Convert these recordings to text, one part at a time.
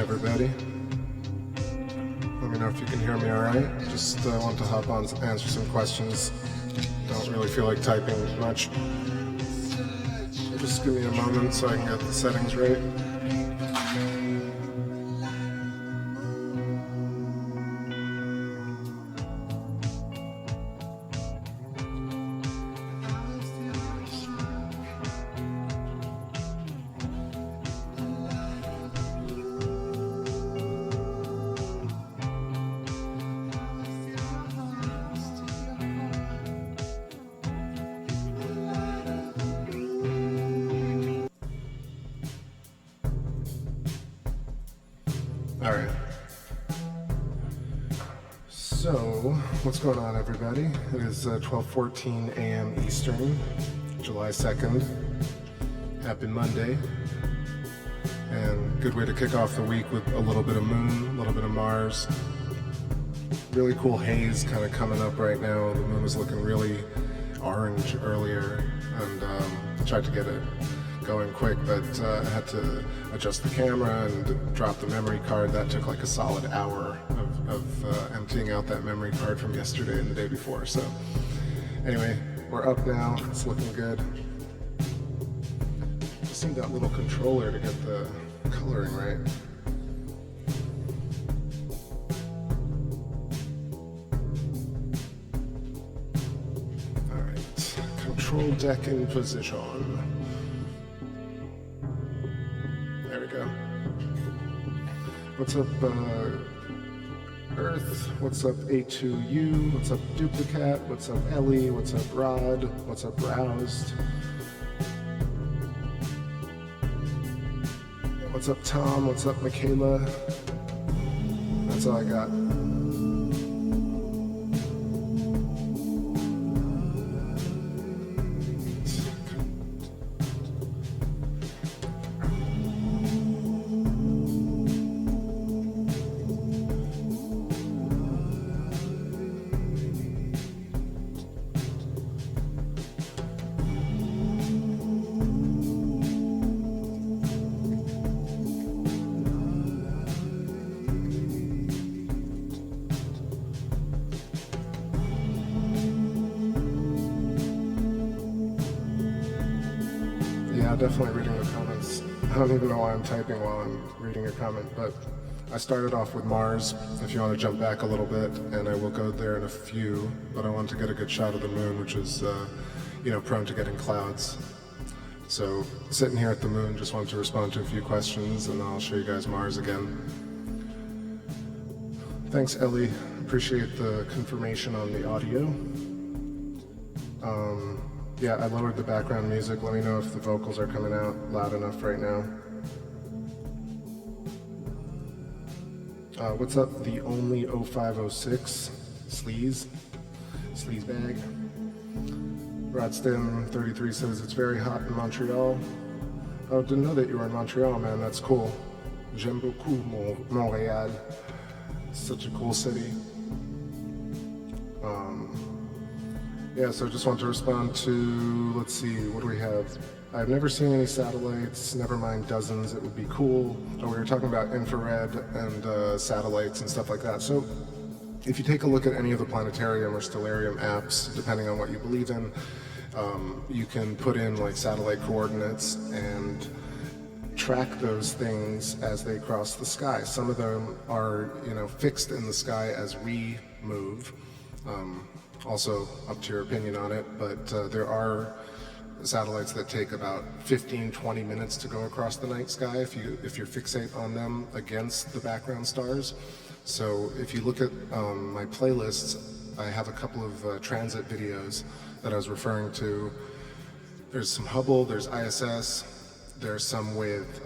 everybody. Let me know if you can hear me all right. Just want to hop on and answer some questions. Don't really feel like typing much. Just give me a moment so I can get the settings right. Alright, so what's going on, everybody? It is 12:14 a.m. Eastern, July 2nd. Happy Monday, and good way to kick off the week with a little bit of moon, a little bit of Mars. Really cool haze kind of coming up right now. The moon was looking really orange earlier, and I tried to get it going quick, but I had to adjust the camera and drop the memory card. That took like a solid hour of emptying out that memory card from yesterday and the day before. So anyway, we're up now. It's looking good. Just need that little controller to get the coloring right. All right, control deck in position. There we go. What's up, Earth? What's up, A2U? What's up, Duplicate? What's up, Ellie? What's up, Rod? What's up, Roused? What's up, Tom? What's up, Michaela? That's all I got. Yeah, definitely reading the comments. I don't even know why I'm typing while I'm reading your comment, but I started off with Mars, if you want to jump back a little bit, and I will go there in a few, but I want to get a good shot of the moon, which is, prone to getting clouds. So sitting here at the moon, just wanted to respond to a few questions, and then I'll show you guys Mars again. Thanks, Ellie. Appreciate the confirmation on the audio. Yeah, I lowered the background music. Let me know if the vocals are coming out loud enough right now. What's up, the only 0506 sleaze bag? Rodstem33 says it's very hot in Montreal. Oh, didn't know that you were in Montreal, man. That's cool. J'aime beaucoup Montréal. It's such a cool city. Yeah, so I just want to respond to, let's see, what do we have? I've never seen any satellites, never mind dozens, it would be cool. Oh, we were talking about infrared and satellites and stuff like that. So if you take a look at any of the planetarium or stellarium apps, depending on what you believe in, you can put in like satellite coordinates and track those things as they cross the sky. Some of them are, fixed in the sky as we move. Also up to your opinion on it, but there are satellites that take about 15-20 minutes to go across the night sky if you fixate on them against the background stars. So if you look at my playlists, I have a couple of transit videos that I was referring to. There's some Hubble, there's ISS, there's some with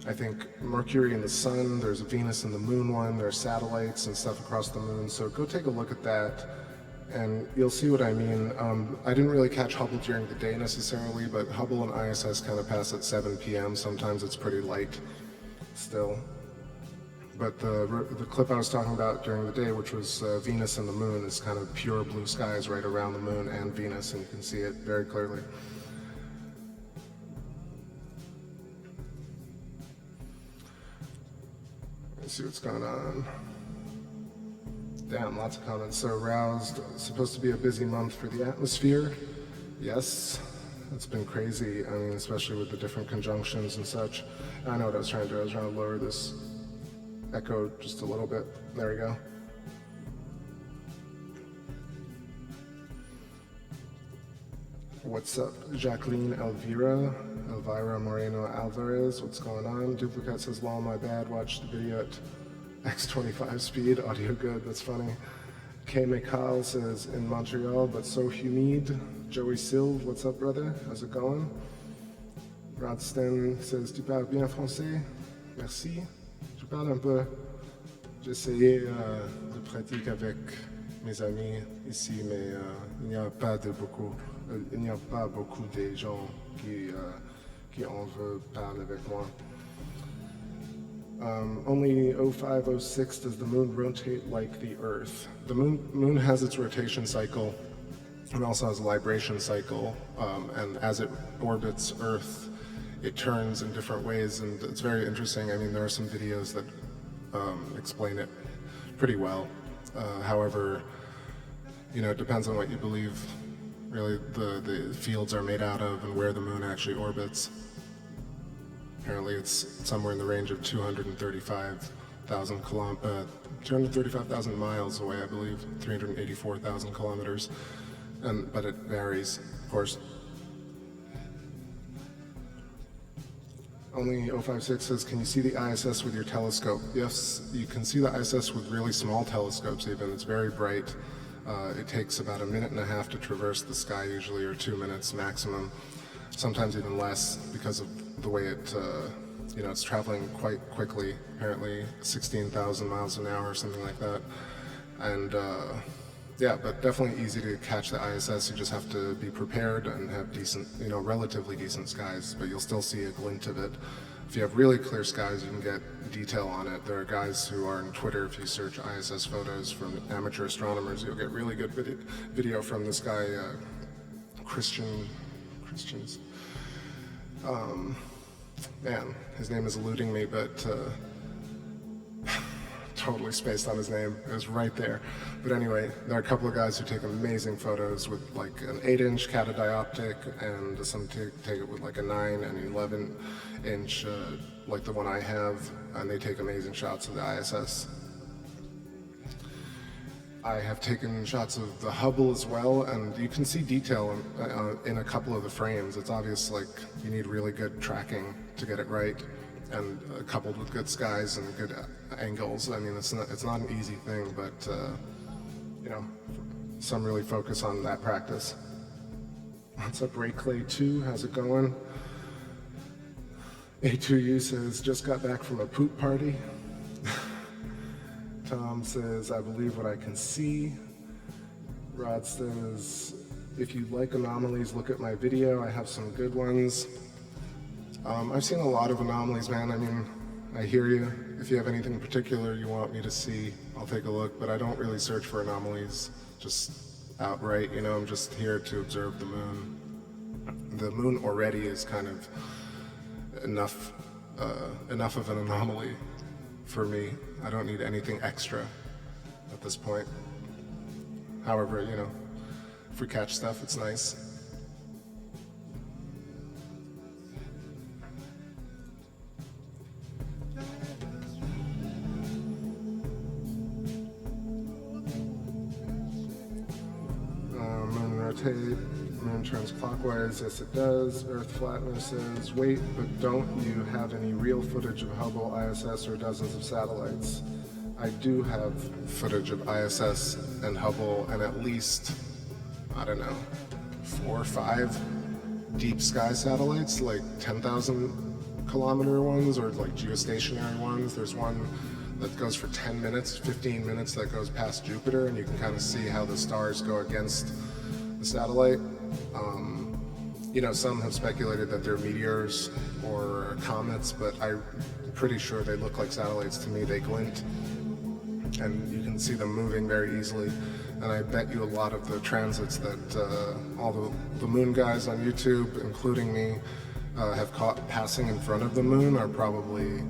I think Mercury and the Sun, there's a Venus and the Moon one, there's satellites and stuff across the moon, so go take a look at that and you'll see what I mean. I didn't really catch Hubble during the day necessarily, but Hubble and ISS kind of pass at 7 p.m. Sometimes it's pretty light still. But the clip I was talking about during the day, which was Venus and the Moon, is kind of pure blue skies right around the Moon and Venus, and you can see it very clearly. Let's see what's going on. Damn, lots of comments. So aroused, supposed to be a busy month for the atmosphere. Yes, it's been crazy. I mean, especially with the different conjunctions and such. I know what I was trying to do. I was trying to lower this echo just a little bit. There we go. What's up, Jacqueline Elvira Moreno Alvarez? What's going on? Duplicate says, lol, my bad. Watch the video at X25 speed. Audio good. That's funny. K. McCall says, in Montreal, but so humid. Joey Silve, what's up, brother? How's it going? Rodsten says, tu parles bien français? Merci. Je parle un peu. J'ai essayé de pratiquer avec mes amis ici, mais il n'y a pas beaucoup de gens qui en veulent parler avec moi. Only 0506 does the moon rotate like the Earth. The moon has its rotation cycle and also has a libration cycle, and as it orbits Earth, it turns in different ways, and it's very interesting. I mean, there are some videos that explain it pretty well. However, it depends on what you believe. Really, the fields are made out of and where the moon actually orbits. Apparently, it's somewhere in the range of 235,000 miles away, I believe, 384,000 kilometers. But it varies, of course. Only 056 says, can you see the ISS with your telescope? Yes, you can see the ISS with really small telescopes even. It's very bright. It takes about 1.5 minutes to traverse the sky usually, or 2 minutes maximum. Sometimes even less because of the way it, it's traveling quite quickly, apparently 16,000 miles an hour or something like that. And yeah, but definitely easy to catch the ISS. You just have to be prepared and have decent, relatively decent skies, but you'll still see a glint of it. If you have really clear skies, you can get detail on it. There are guys who are on Twitter, if you search ISS photos from amateur astronomers, you'll get really good video from this guy, Christians. Man, his name is eluding me, but totally spaced on his name. It was right there. But anyway, there are a couple of guys who take amazing photos with like an 8-inch catadioptic, and some take it with like a 9 and 11-inch, like the one I have, and they take amazing shots of the ISS. I have taken shots of the Hubble as well, and you can see detail in a couple of the frames. It's obvious, like, you need really good tracking to get it right, and coupled with good skies and good angles. I mean, it's not an easy thing, but you know, some really focus on that practice. What's up, Ray Clay 2? How's it going? A2U says, just got back from a poop party. Tom says, I believe what I can see. Rod says, if you like anomalies, look at my video. I have some good ones. I've seen a lot of anomalies, man. I mean, I hear you. If you have anything in particular you want me to see, I'll take a look, but I don't really search for anomalies just outright, you know. I'm just here to observe the moon. The moon already is kind of enough of an anomaly for me. I don't need anything extra at this point. However, you know, if we catch stuff, it's nice. Moon rotate, moon turns clockwise. Yes, it does. Earth flattener says, wait, but don't you have any real footage of Hubble, ISS, or dozens of satellites? I do have footage of ISS and Hubble and at least, I don't know, 4 or 5 deep sky satellites, like 10,000 kilometer ones, or like geostationary ones. There's one that goes for 10 minutes, 15 minutes, that goes past Jupiter, and you can kind of see how the stars go against the satellite. You know, some have speculated that they're meteors or comets, but I'm pretty sure they look like satellites to me. They glint, and you can see them moving very easily. And I bet you a lot of the transits that all the moon guys on YouTube, including me, have caught passing in front of the moon are probably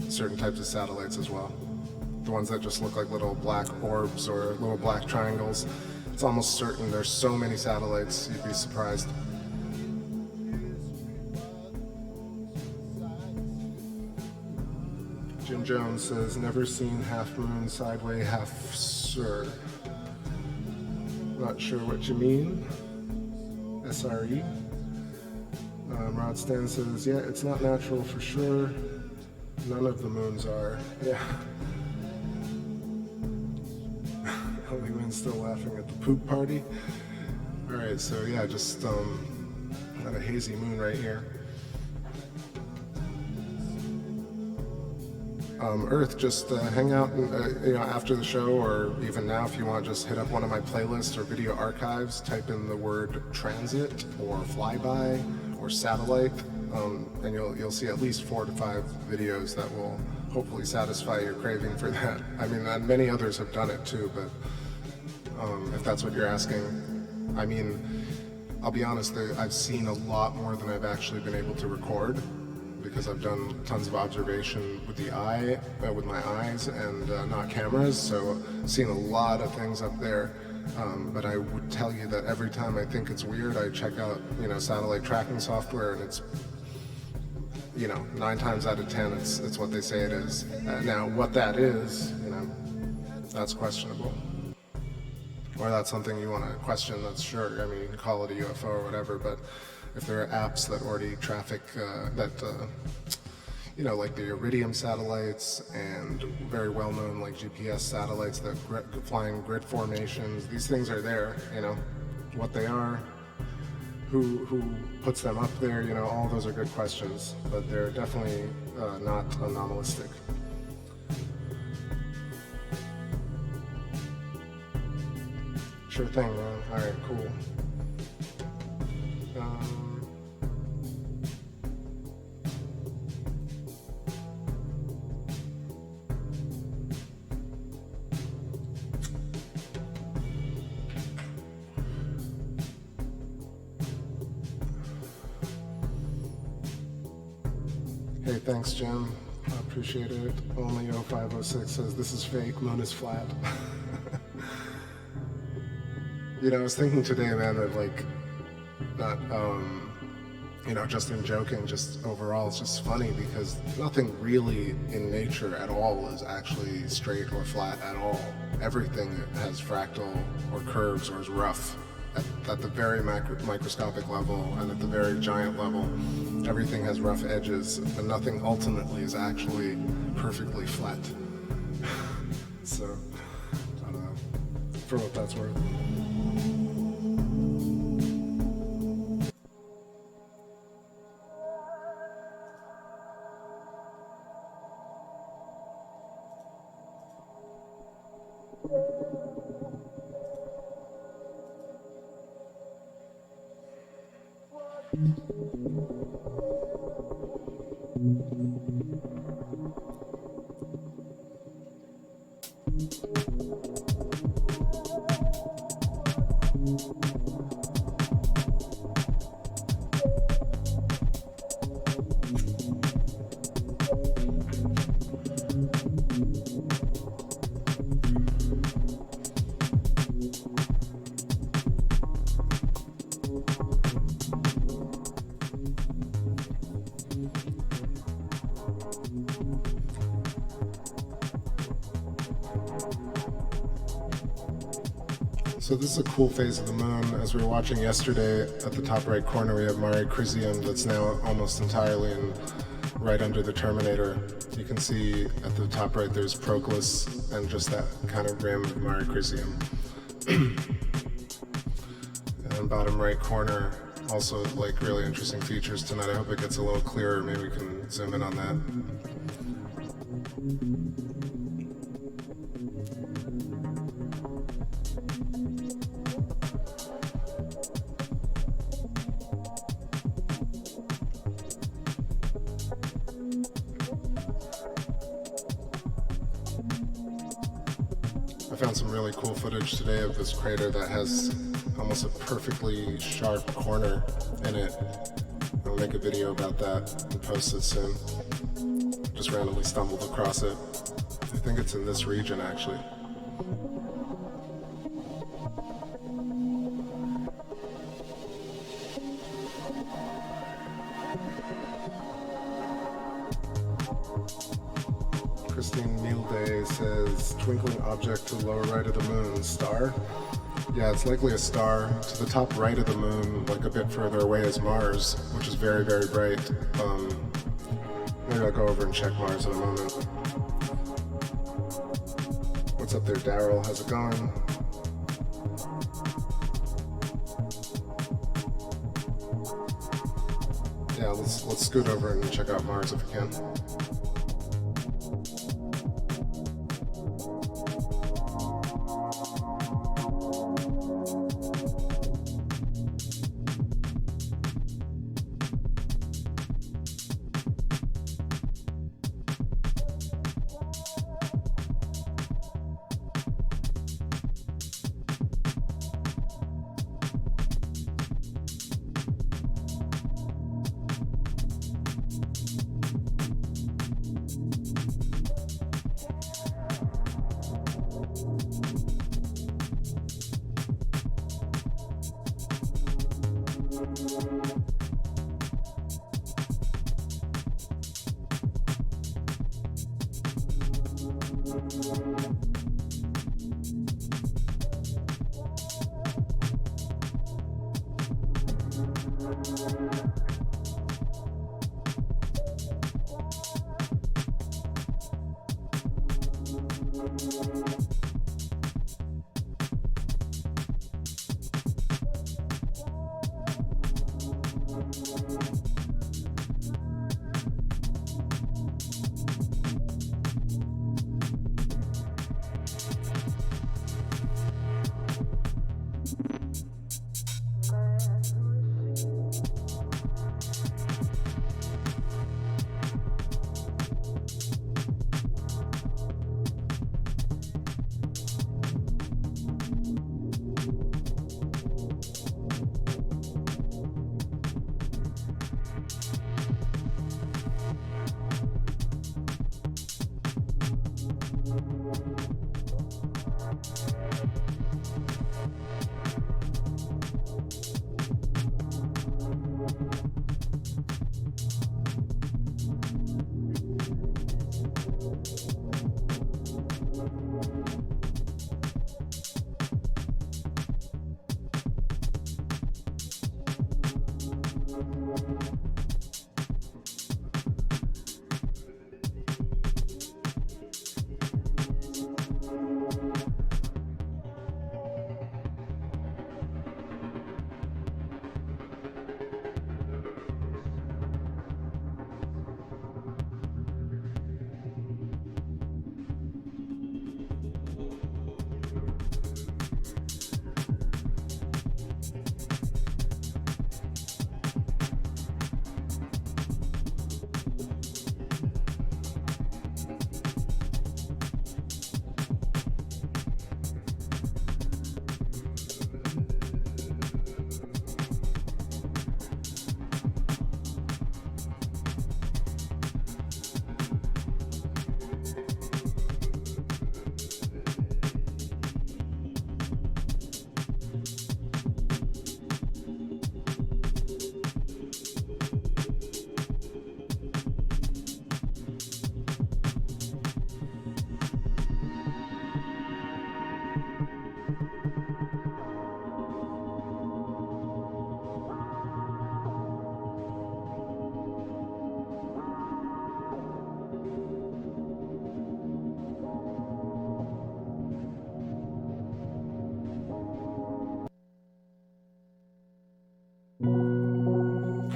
certain types of satellites as well. The ones that just look like little black orbs or little black triangles. It's almost certain there's so many satellites, you'd be surprised. Jim Jones says, never seen half moon, sideway, half sur. Not sure what you mean. SRE. Rod Stan says, yeah, it's not natural for sure. None of the moons are. Yeah. Hollywood's still laughing at the poop party. All right, so yeah, just got a hazy moon right here. Earth, just hang out, you know, after the show, or even now if you want, just hit up one of my playlists or video archives, type in the word transit or flyby or satellite, and you'll see at least 4 to 5 videos that will hopefully satisfy your craving for that. I mean, many others have done it too, but if that's what you're asking, I mean, I'll be honest, I've seen a lot more than I've actually been able to record, because I've done tons of observation with the eye, with my eyes, and not cameras, so I've seen a lot of things up there. But I would tell you that every time I think it's weird, I check out, you know, satellite tracking software, and it's, you know, 9 times out of 10, it's what they say it is. Now, what that is, you know, that's questionable. Or that's something you want to question, that's sure. I mean, you can call it a UFO or whatever, but if there are apps that already traffic you know, like the Iridium satellites and very well-known like GPS satellites that fly in grid formations, these things are there, you know, what they are, who puts them up there, you know, all those are good questions, but they're definitely not anomalistic. Sure thing, man. All right, cool. Hey, thanks, Jim. I appreciate it. Only 0506 says this is fake, moon is flat. You know, I was thinking today, man, that like, not you know, just in joking, just overall, it's just funny because nothing really in nature at all is actually straight or flat at all. Everything has fractal or curves or is rough. At the very microscopic level and at the very giant level, everything has rough edges, and nothing ultimately is actually perfectly flat. So, I don't know, for what that's worth. So this is a cool phase of the moon. As we were watching yesterday, at the top right corner we have Mare Crisium that's now almost entirely in right under the terminator. You can see at the top right there's Proclus and just that kind of rim of Mare Crisium. And bottom right corner, also like really interesting features tonight. I hope it gets a little clearer. Maybe we can zoom in on that. I found some really cool footage today of this crater that has almost a perfectly sharp corner in it. I'll make a video about that and post it soon. Just randomly stumbled across it. I think it's in this region actually. Christine Mealday says, twinkling object to the lower right of the moon, star? Yeah, it's likely a star. To the top right of the moon, like a bit further away, is Mars, which is very, very bright. Maybe I'll go over and check Mars in a moment. What's up there, Daryl? How's it going? Yeah, let's scoot over and check out Mars if we can.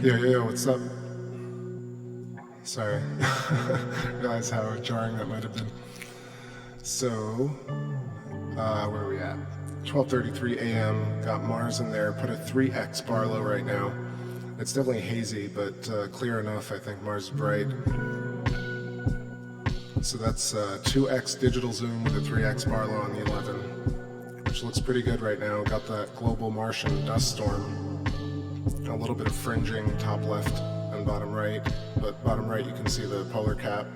Yo, what's up? Sorry. Realize how jarring that might have been. So, where are we at? 12:33 a.m. Got Mars in there. Put a 3x Barlow right now. It's definitely hazy, but clear enough. I think Mars is bright. So that's 2x digital zoom with a 3x Barlow on the 11, which looks pretty good right now. Got that global Martian dust storm. A little bit of fringing top left and bottom right, but bottom right you can see the polar cap.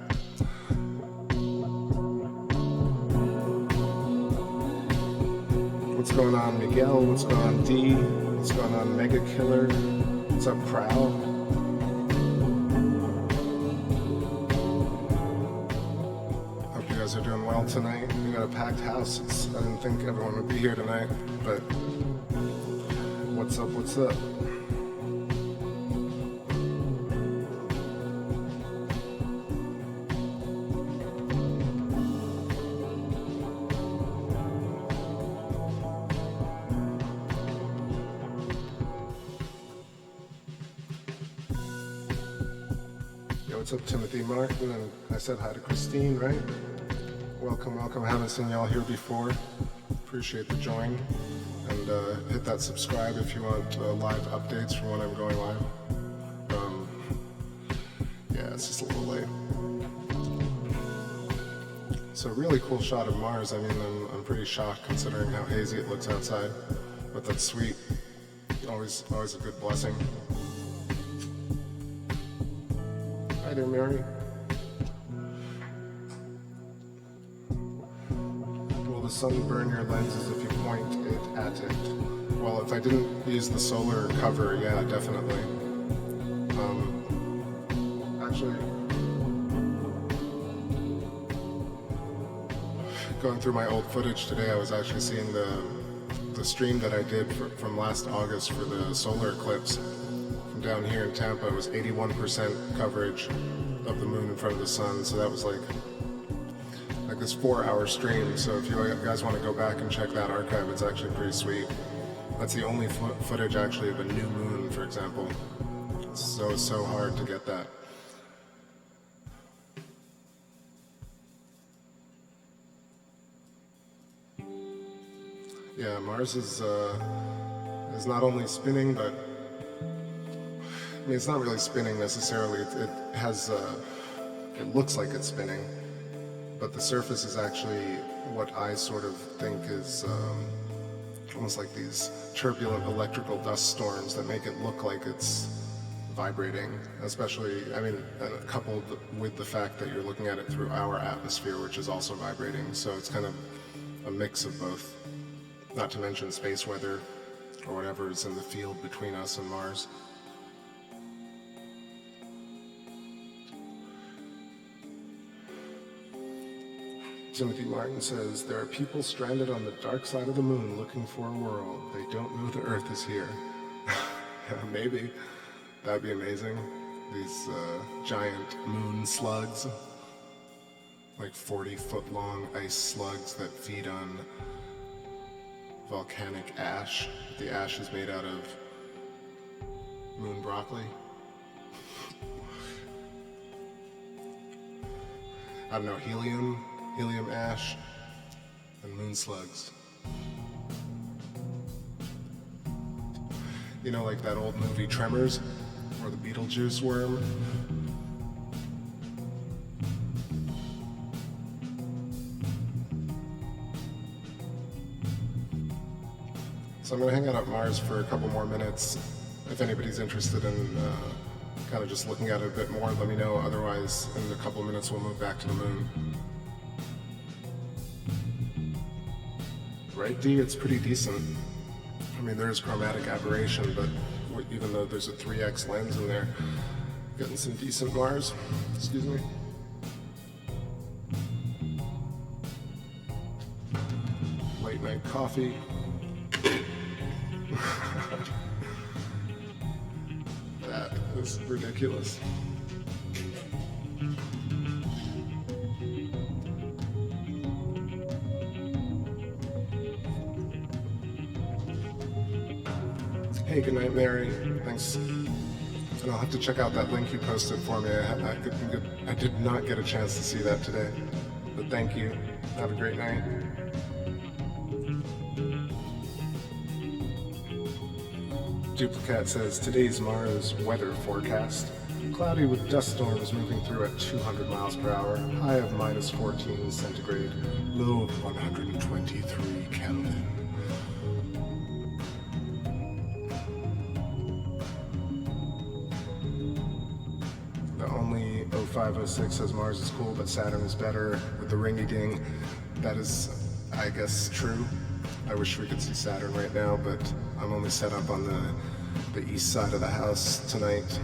What's going on, Miguel? What's going on, D? What's going on, Mega Killer? What's up, Prowl? Hope you guys are doing well tonight. We got a packed house. I didn't think everyone would be here tonight, but what's up, what's up? What's up, Timothy Martin? And I said hi to Christine, right? Welcome, welcome. I haven't seen y'all here before. Appreciate the join. And hit that subscribe if you want live updates from when I'm going live. Yeah, it's just a little late. So really cool shot of Mars. I mean, I'm pretty shocked considering how hazy it looks outside. But that's sweet. Always a good blessing. Hi there, Mary. Will the sun burn your lenses if you point it at it? Well, if I didn't use the solar cover, yeah, definitely. Actually, going through my old footage today, I was actually seeing the stream that I did from last August for the solar eclipse. Down here in Tampa, it was 81% coverage of the moon in front of the sun, so that was like this 4-hour stream. So if you guys want to go back and check that archive, it's actually pretty sweet. That's the only footage actually of a new moon, for example. It's so hard to get that. Yeah, Mars is not only spinning, but I mean, it's not really spinning necessarily. It has, it looks like it's spinning, but the surface is actually what I sort of think is almost like these turbulent electrical dust storms that make it look like it's vibrating, especially, I mean, coupled with the fact that you're looking at it through our atmosphere, which is also vibrating. So it's kind of a mix of both, not to mention space weather or whatever is in the field between us and Mars. Timothy Martin says, there are people stranded on the dark side of the moon looking for a world. They don't know the Earth is here. Maybe. That'd be amazing. These giant moon slugs, like 40-foot long ice slugs that feed on volcanic ash. The ash is made out of moon broccoli. I don't know, helium ash, and moon slugs. You know, like that old movie Tremors, or the Beetlejuice worm? So I'm gonna hang out at Mars for a couple more minutes. If anybody's interested in kind of just looking at it a bit more, let me know. Otherwise, in a couple minutes, we'll move back to the moon. Right, D? It's pretty decent. I mean, there's chromatic aberration, but even though there's a 3x lens in there, getting some decent Mars. Excuse me. Late night coffee. That is ridiculous. Hey, good night, Mary. Thanks And I'll have to check out that link you posted for me. I did not get a chance to see that today. But thank you. Have a great night. Duplicate says, today's Mars weather forecast. Cloudy with dust storms moving through at 200 miles per hour. High of minus 14 centigrade. Low of 123 Kelvin. The only 0506 says Mars is cool, but Saturn is better with the ringy ding. That is, I guess, true. I wish we could see Saturn right now, but I'm only set up on the east side of the house tonight.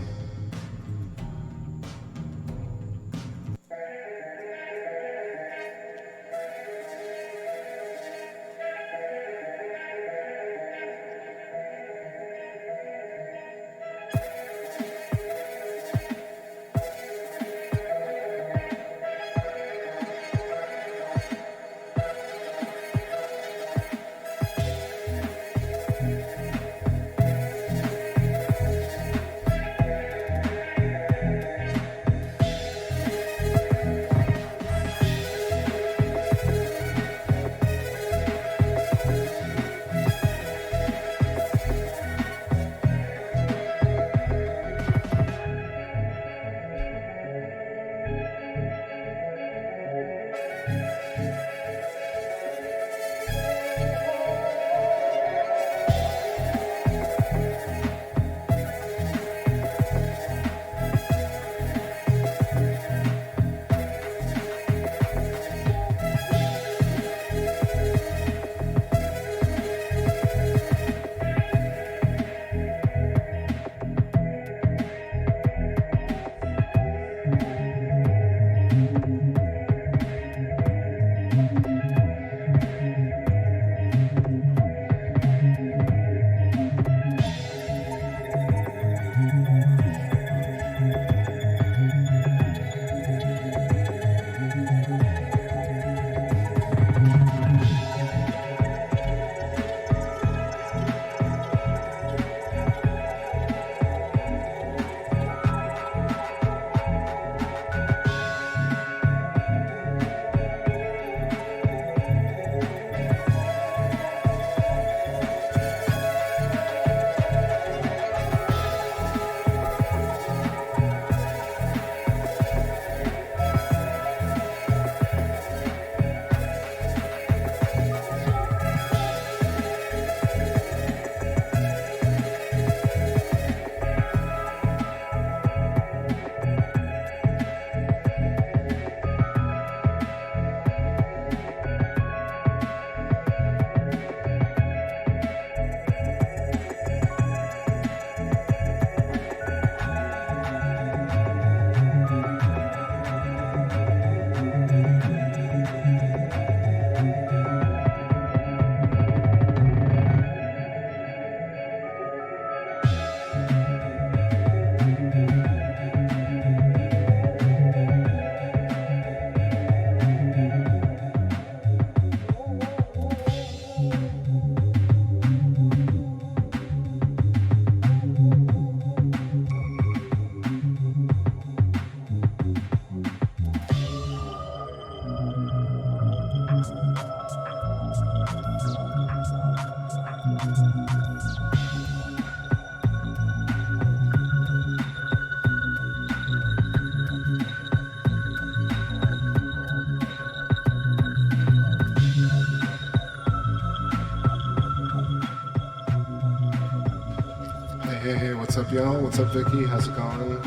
Hey, what's up, y'all? What's up, Vicky? How's it going?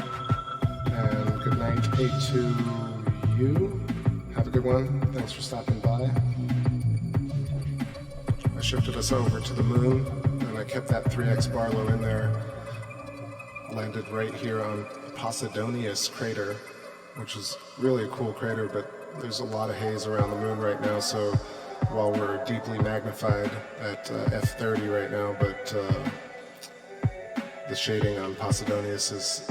And good night to you. Have a good one. Thanks for stopping by. I shifted us over to the moon, and I kept that 3X Barlow in there. Landed right here on Posidonius crater, which is really a cool crater, but there's a lot of haze around the moon right now, so while we're deeply magnified at F30 right now, but the shading on Posidonius is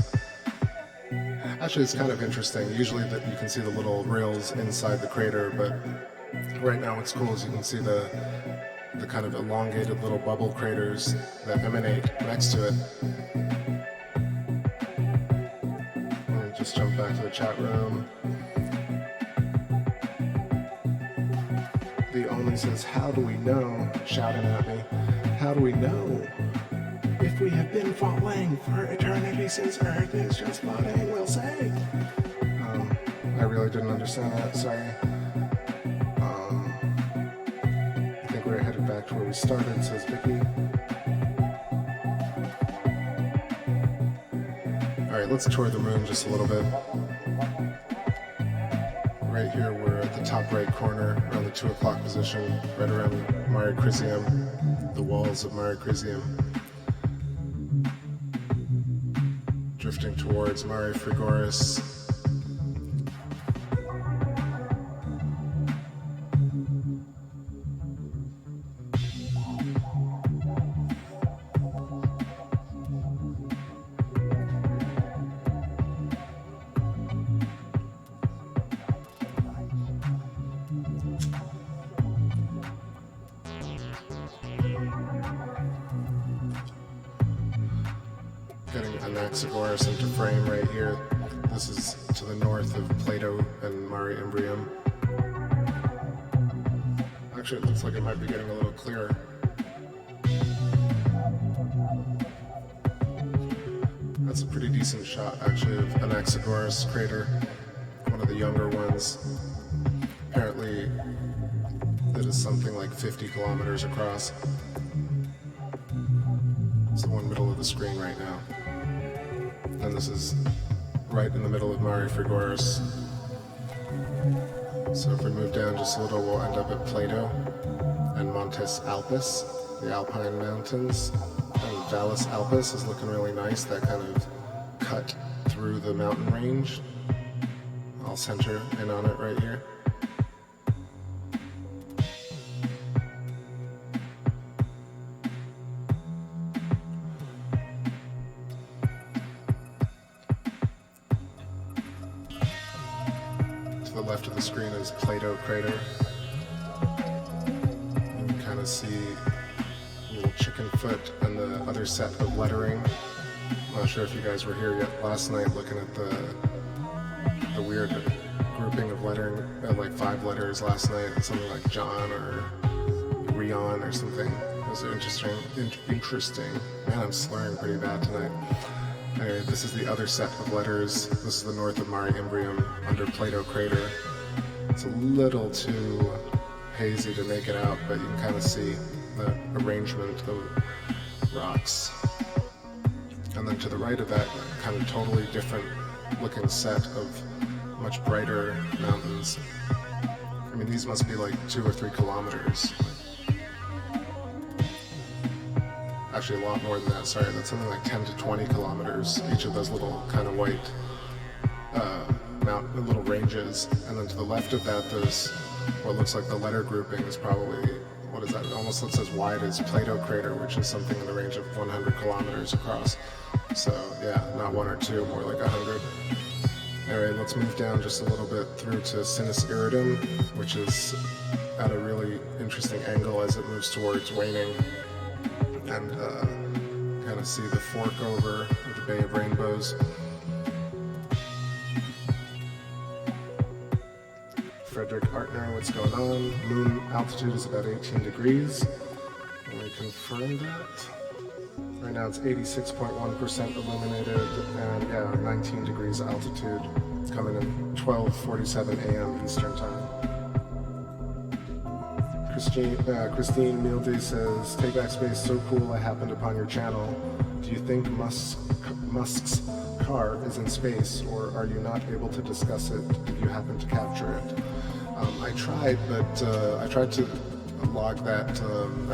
actually, it's kind of interesting. Usually that you can see the little rails inside the crater, but right now what's cool is you can see the kind of elongated little bubble craters that emanate next to it. Just jump back to the chat room. The Only says, how do we know? Shouting at me. How do we know? If we have been falling for eternity since Earth is just floating, we'll say. I really didn't understand that, sorry. I think we're headed back to where we started, says Vicky. Alright, let's tour the room just a little bit. Right here, we're at the top right corner, around the 2 o'clock position, right around Mare Crisium, the walls of Mare Crisium. Drifting towards Mare Frigoris. Getting Anaxagoras into frame right here. This is to the north of Plato and Mare Imbrium. Actually, it looks like it might be getting a little clearer. That's a pretty decent shot, actually, of Anaxagoras crater, one of the younger ones. Apparently, it is something like 50 kilometers across. It's the one middle of the screen right now. And this is right in the middle of Mare Frigoris. So if we move down just a little, we'll end up at Plato and Montes Alpes, the Alpine Mountains. And Valles Alpes is looking really nice, that kind of cut through the mountain range. I'll center in on it right here. To the left of the screen is Plato crater. You can kind of see a little chicken foot and the other set of lettering. I'm not sure if you guys were here yet last night looking at the weird grouping of lettering, like 5 letters last night, something like John or Rion or something. It was interesting. Man, I'm slurring pretty bad tonight. Anyway, this is the other set of letters. This is the north of Mare Imbrium under Plato crater. It's a little too hazy to make it out, but you can kind of see the arrangement of rocks. And then to the right of that, kind of totally different looking set of much brighter mountains. I mean, these must be like 2 or 3 kilometers. Actually, a lot more than that, sorry. That's something like 10 to 20 kilometers, each of those little kind of white little ranges. And then to the left of that, there's what looks like the letter grouping is probably, what is that? It almost looks as wide as Plato crater, which is something in the range of 100 kilometers across. So yeah, not 1 or 2, more like 100. Alright, let's move down just a little bit through to Sinus Iridum, which is at a really interesting angle as it moves towards waning. And kind of see the fork over of the Bay of Rainbows. Frederick Artner, what's going on? Moon altitude is about 18 degrees. Let me confirm that. Right now it's 86.1% illuminated, and yeah, 19 degrees altitude. It's coming in 12:47 a.m. Eastern Time. Christine Milde says, TakeBackSpace, so cool I happened upon your channel. Do you think Musk's car is in space, or are you not able to discuss it? Did you happen to capture it? I tried, but I tried to log that, and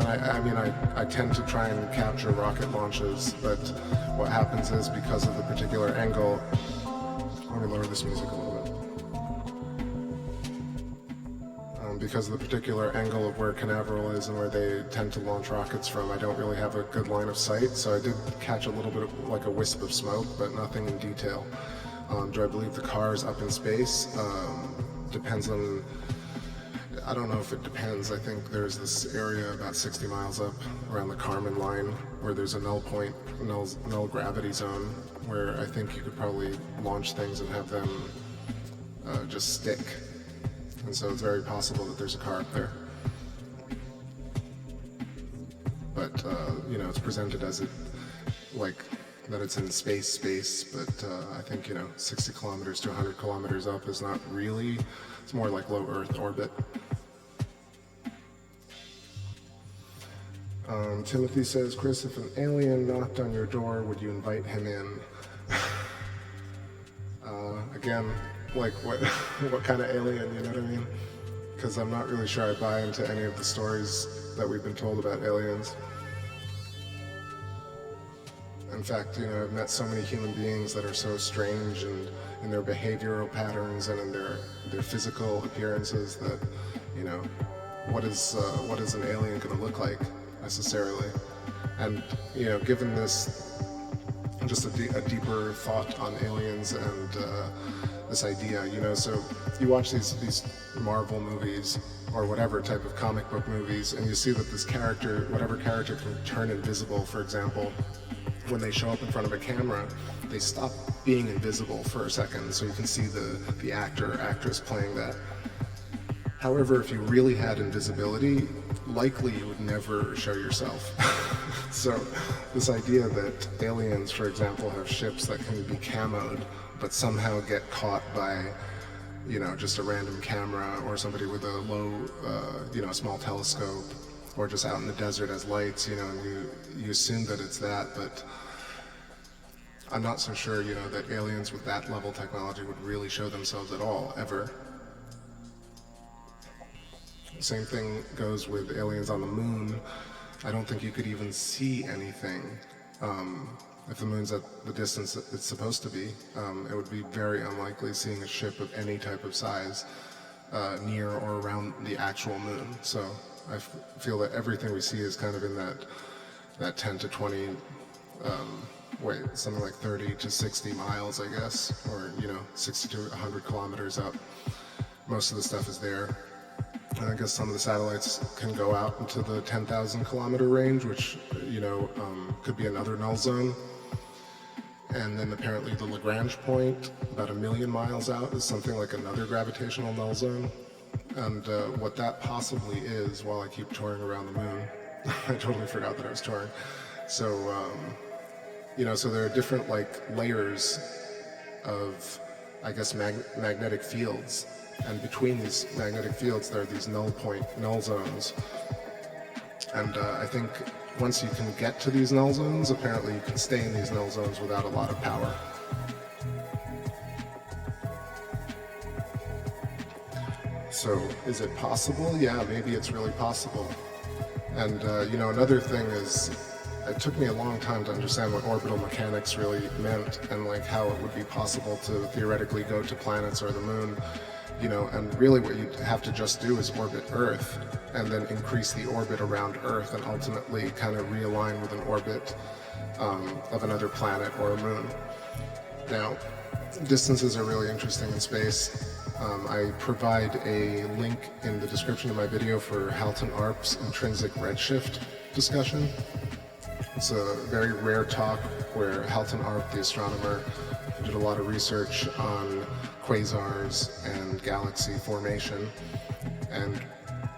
I tend to try and capture rocket launches, but what happens is because of the particular angle, let me lower this music a little bit. Because of the particular angle of where Canaveral is and where they tend to launch rockets from, I don't really have a good line of sight, so I did catch a little bit of like a wisp of smoke, but nothing in detail. Do I believe the car is up in space? Depends on, I don't know if it depends. I think there's this area about 60 miles up around the Kármán line where there's a null point, null gravity zone, where I think you could probably launch things and have them just stick. And so it's very possible that there's a car up there. But, you know, it's presented as that it's in space, but I think, you know, 60 kilometers to 100 kilometers up is not really, it's more like low Earth orbit. Timothy says, Chris, if an alien knocked on your door, would you invite him in? Again, like what kind of alien, you know what I mean? Because I'm not really sure I buy into any of the stories that we've been told about aliens. In fact, you know, I've met so many human beings that are so strange and in their behavioral patterns and in their physical appearances that, you know, what is an alien going to look like necessarily? And, you know, given this, just a deeper thought on aliens and this idea, you know, so you watch these Marvel movies or whatever type of comic book movies, and you see that this character, whatever character can turn invisible, for example, when they show up in front of a camera, they stop being invisible for a second, so you can see the actor or actress playing that. However, if you really had invisibility, likely you would never show yourself. So this idea that aliens, for example, have ships that can be camoed, but somehow get caught by, you know, just a random camera or somebody with a low, you know, small telescope, or just out in the desert as lights, you know, and you assume that it's that, but I'm not so sure, you know, that aliens with that level technology would really show themselves at all, ever. Same thing goes with aliens on the moon. I don't think you could even see anything if the moon's at the distance that it's supposed to be. It would be very unlikely seeing a ship of any type of size near or around the actual moon. So I feel that everything we see is kind of in that 10 to 20, something like 30 to 60 miles, I guess, or, you know, 60 to 100 kilometers up. Most of the stuff is there. I guess some of the satellites can go out into the 10,000 kilometer range, which, you know, could be another null zone. And then apparently the Lagrange point, about 1 million miles out, is something like another gravitational null zone. And what that possibly is, while I keep touring around the moon, I totally forgot that I was touring. So, you know, so there are different like layers of, I guess, magnetic fields. And between these magnetic fields, there are these null zones. And I think once you can get to these null zones, apparently you can stay in these null zones without a lot of power. So is it possible? Yeah, maybe it's really possible. And you know, another thing is, it took me a long time to understand what orbital mechanics really meant and like how it would be possible to theoretically go to planets or the moon. You know, and really what you have to just do is orbit Earth and then increase the orbit around Earth and ultimately kind of realign with an orbit of another planet or a moon. Now, distances are really interesting in space. I provide a link in the description of my video for Halton ARP's intrinsic redshift discussion. It's a very rare talk where Halton ARP, the astronomer, did a lot of research on quasars and galaxy formation, and,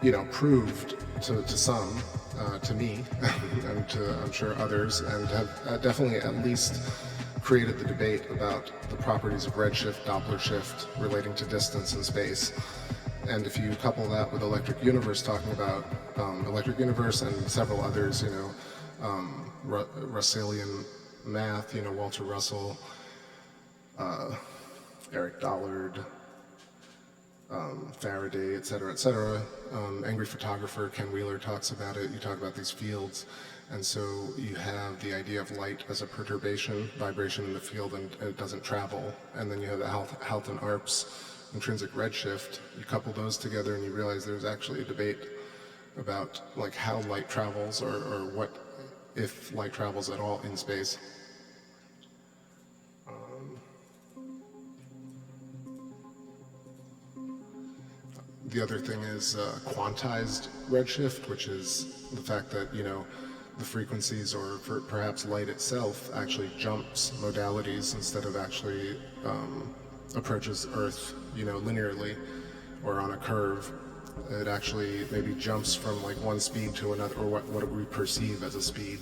you know, proved to some, to me, and to, I'm sure, others, and have definitely at least created the debate about the properties of redshift, Doppler shift relating to distance in space. And if you couple that with Electric Universe, talking about Electric Universe and several others, you know, Russellian math, you know, Walter Russell, Eric Dollard, Faraday, etc., etc. Angry Photographer Ken Wheeler talks about it. You talk about these fields, and so you have the idea of light as a perturbation, vibration in the field, and it doesn't travel. And then you have the Halton ARP's intrinsic redshift. You couple those together, and you realize there's actually a debate about like how light travels, or what if light travels at all in space. The other thing is quantized redshift, which is the fact that, you know, the frequencies, or perhaps light itself actually jumps modalities instead of actually approaches Earth, linearly or on a curve. It actually maybe jumps from like one speed to another, or what we perceive as a speed.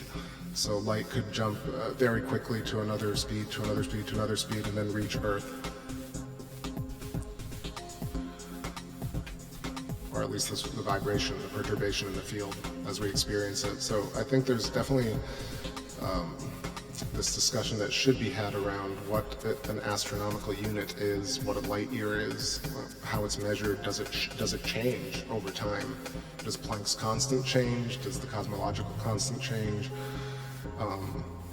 So light could jump very quickly to another speed, to another speed, to another speed, and then reach Earth. Or at least the vibration, the perturbation in the field as we experience it. So I think there's definitely this discussion that should be had around what an astronomical unit is, what a light year is, how it's measured. Does it change over time? Does Planck's constant change? Does the cosmological constant change?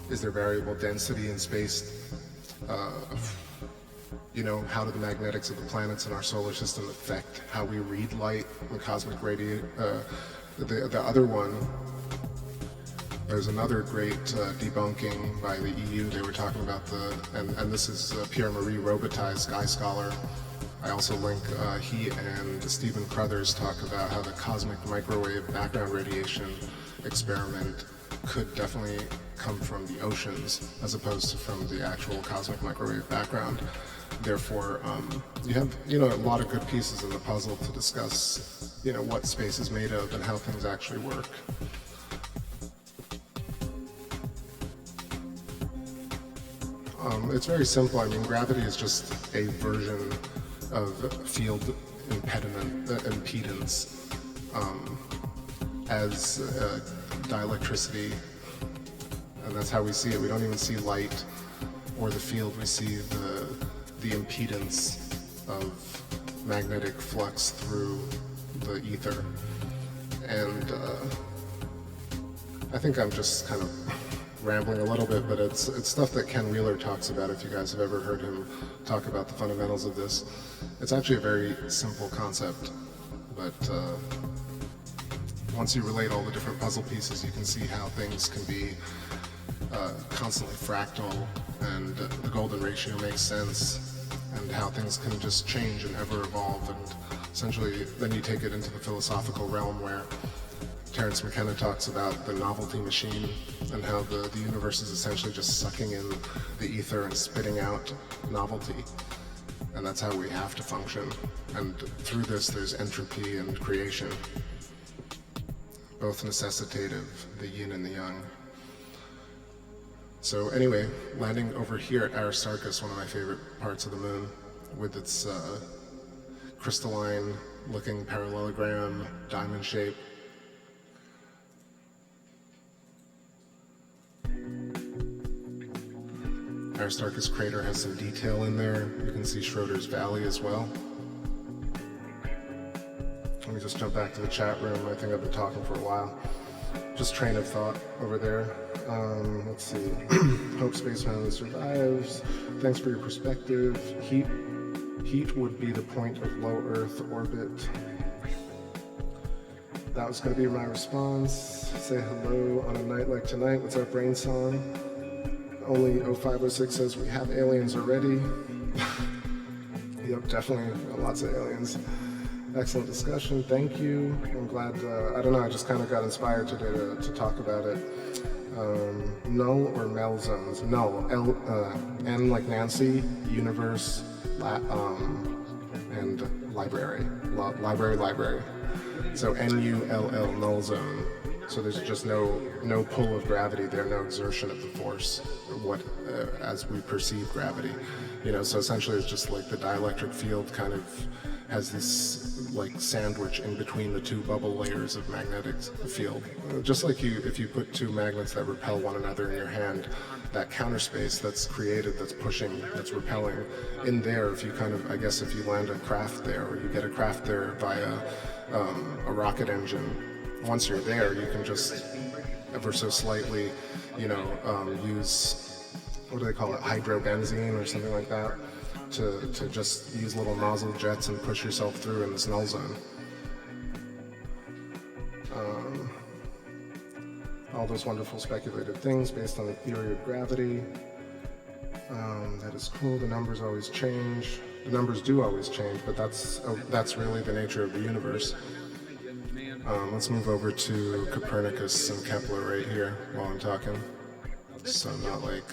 Is there variable density in space? How do the magnetics of the planets in our solar system affect how we read light, the cosmic radiation? The other one, there's another great debunking by the EU. They were talking about and this is Pierre-Marie Robitaille's Sky Scholar. I also link, he and Stephen Crothers talk about how the cosmic microwave background radiation experiment could definitely come from the oceans as opposed to from the actual cosmic microwave background. Therefore, you have, a lot of good pieces in the puzzle to discuss, what space is made of and how things actually work. It's very simple. I mean, gravity is just a version of field impedance as dielectricity, and that's how we see it. We don't even see light or the field. We see the impedance of magnetic flux through the ether. And I think I'm just kind of rambling a little bit, but it's stuff that Ken Wheeler talks about, if you guys have ever heard him talk about the fundamentals of this. It's actually a very simple concept, but once you relate all the different puzzle pieces, you can see how things can be constantly fractal, and the golden ratio makes sense, and how things can just change and ever evolve. And essentially then you take it into the philosophical realm where Terence McKenna talks about the novelty machine, and how the universe is essentially just sucking in the ether and spitting out novelty. And that's how we have to function. And through this, there's entropy and creation, both necessitative, the yin and the yang. So anyway, landing over here at Aristarchus, one of my favorite parts of the moon, with its crystalline-looking parallelogram, diamond shape. Aristarchus crater has some detail in there. You can see Schroeder's Valley as well. Let me just jump back to the chat room. I think I've been talking for a while. Just train of thought over there. Let's see. Hope Space Mountain survives. Thanks for your perspective. Heat would be the point of low Earth orbit. That was going to be my response. Say hello on a night like tonight. What's our brain song? Only 0506 says we have aliens already. Yep, definitely lots of aliens. Excellent discussion, thank you. I'm glad, I don't know, I just kind of got inspired today to talk about it. Null or Mel zones? Null, N like Nancy, universe, and library. Library. So N-U-L-L, null zone. So there's just no pull of gravity there, no exertion of the force, as we perceive gravity. So essentially it's just like the dielectric field kind of has this like sandwich in between the two bubble layers of magnetic field. Just like if you put two magnets that repel one another in your hand, that counter space that's created, that's pushing, that's repelling, in there, if you if you land a craft there, or you get a craft there via a rocket engine, once you're there, you can just ever so slightly, use, what do they call it, hydrobenzene or something like that, to just use little nozzle jets and push yourself through in this null zone. All those wonderful speculative things based on the theory of gravity. That is cool. The numbers always change. The numbers do always change, but that's really the nature of the universe. Let's move over to Copernicus and Kepler right here while I'm talking. So not like...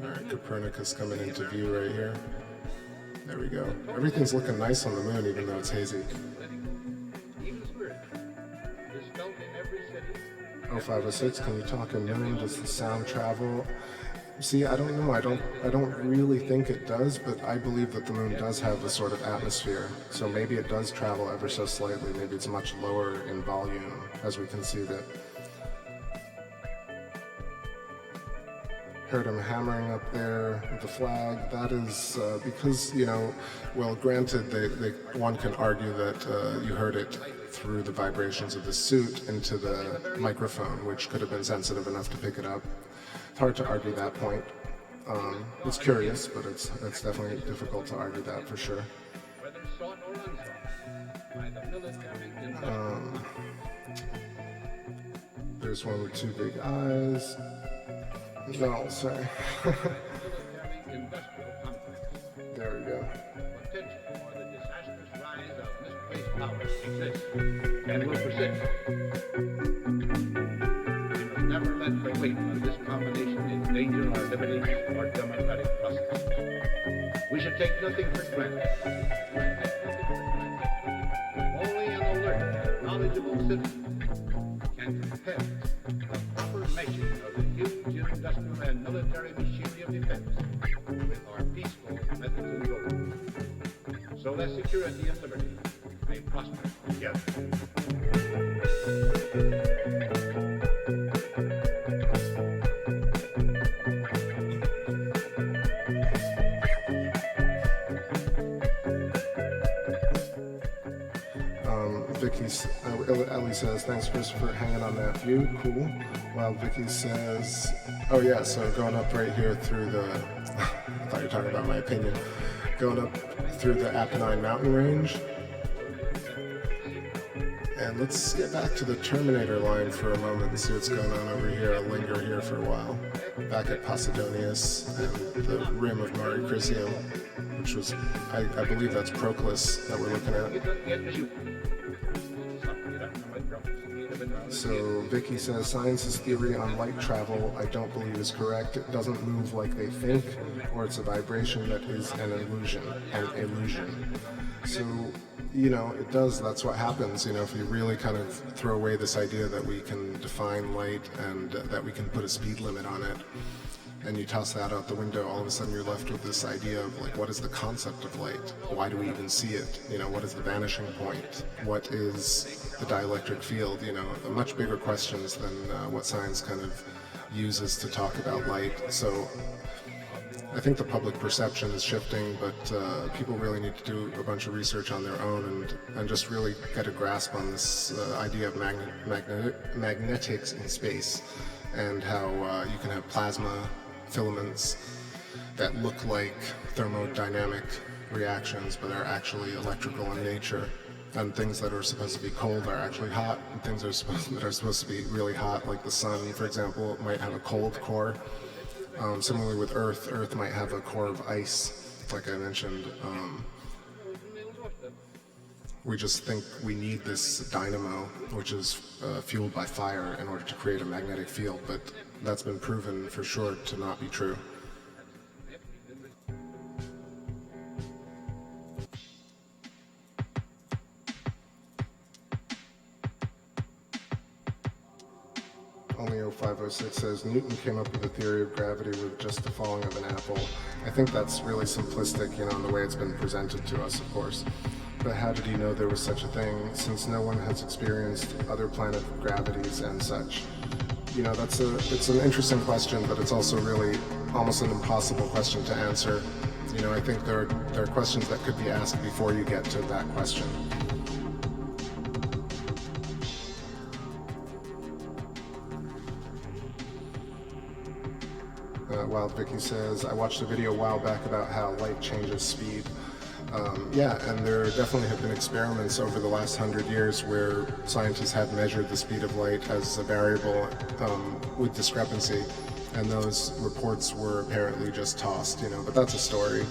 Alright, Copernicus coming into view right here. There we go. Everything's looking nice on the moon even though it's hazy. 0506, can you talk in moon? Does the sound travel? See, I don't know. I don't really think it does, but I believe that the moon does have a sort of atmosphere. So maybe it does travel ever so slightly. Maybe it's much lower in volume as we conceive it. Heard him hammering up there with the flag. That is because, you know, well, granted, one can argue that you heard it through the vibrations of the suit into the microphone, which could have been sensitive enough to pick it up. It's hard to argue that point. It's curious, but it's definitely difficult to argue that for sure. There's one with two big eyes. No, sorry. There we go. And will persist. We must never let the weight of this combination endanger our liberty or democratic process. We should take nothing for granted. Only an alert, knowledgeable citizen can compare the proper measure of the huge industrial and military machinery of defense with our peaceful methods and goals. So that security and liberty may prosper together. Ellie says, thanks Chris for hanging on that view, cool. While Vicky says, oh yeah, so going up right here through the, I thought you were talking about my opinion, going up through the Apennine mountain range. And let's get back to the Terminator line for a moment and see what's going on over here. I'll linger here for a while. Back at Posidonius and the rim of Mare Crisium, which was, I believe that's Proclus that we're looking at. So Vicky says, science's theory on light travel I don't believe is correct. It doesn't move like they think, or it's a vibration that is an illusion. So, you know, it does, that's what happens, you know, if you really kind of throw away this idea that we can define light and that we can put a speed limit on it, and you toss that out the window, all of a sudden you're left with this idea of like, what is the concept of light? Why do we even see it? You know, what is the vanishing point? What is the dielectric field? You know, much bigger questions than what science kind of uses to talk about light. So I think the public perception is shifting, but people really need to do a bunch of research on their own and just really get a grasp on this idea of magnetics in space and how you can have plasma filaments that look like thermodynamic reactions but are actually electrical in nature, and things that are supposed to be cold are actually hot, and things that are supposed to be really hot, like the sun, for example, might have a cold core. Similarly with Earth might have a core of ice, like I mentioned. We just think we need this dynamo, which is fueled by fire, in order to create a magnetic field, but that's been proven for sure to not be true. Only 0506 says Newton came up with the theory of gravity with just the falling of an apple. I think that's really simplistic, you know, in the way it's been presented to us, of course. But how did he know there was such a thing, since no one has experienced other planet gravities and such? You know, it's an interesting question, but it's also really almost an impossible question to answer. You know, I think there are questions that could be asked before you get to that question. Wild Vicky says, I watched a video a while back about how light changes speed. Yeah, and there definitely have been experiments over the last 100 years where scientists have measured the speed of light as a variable with discrepancy, and those reports were apparently just tossed, you know, but that's a story.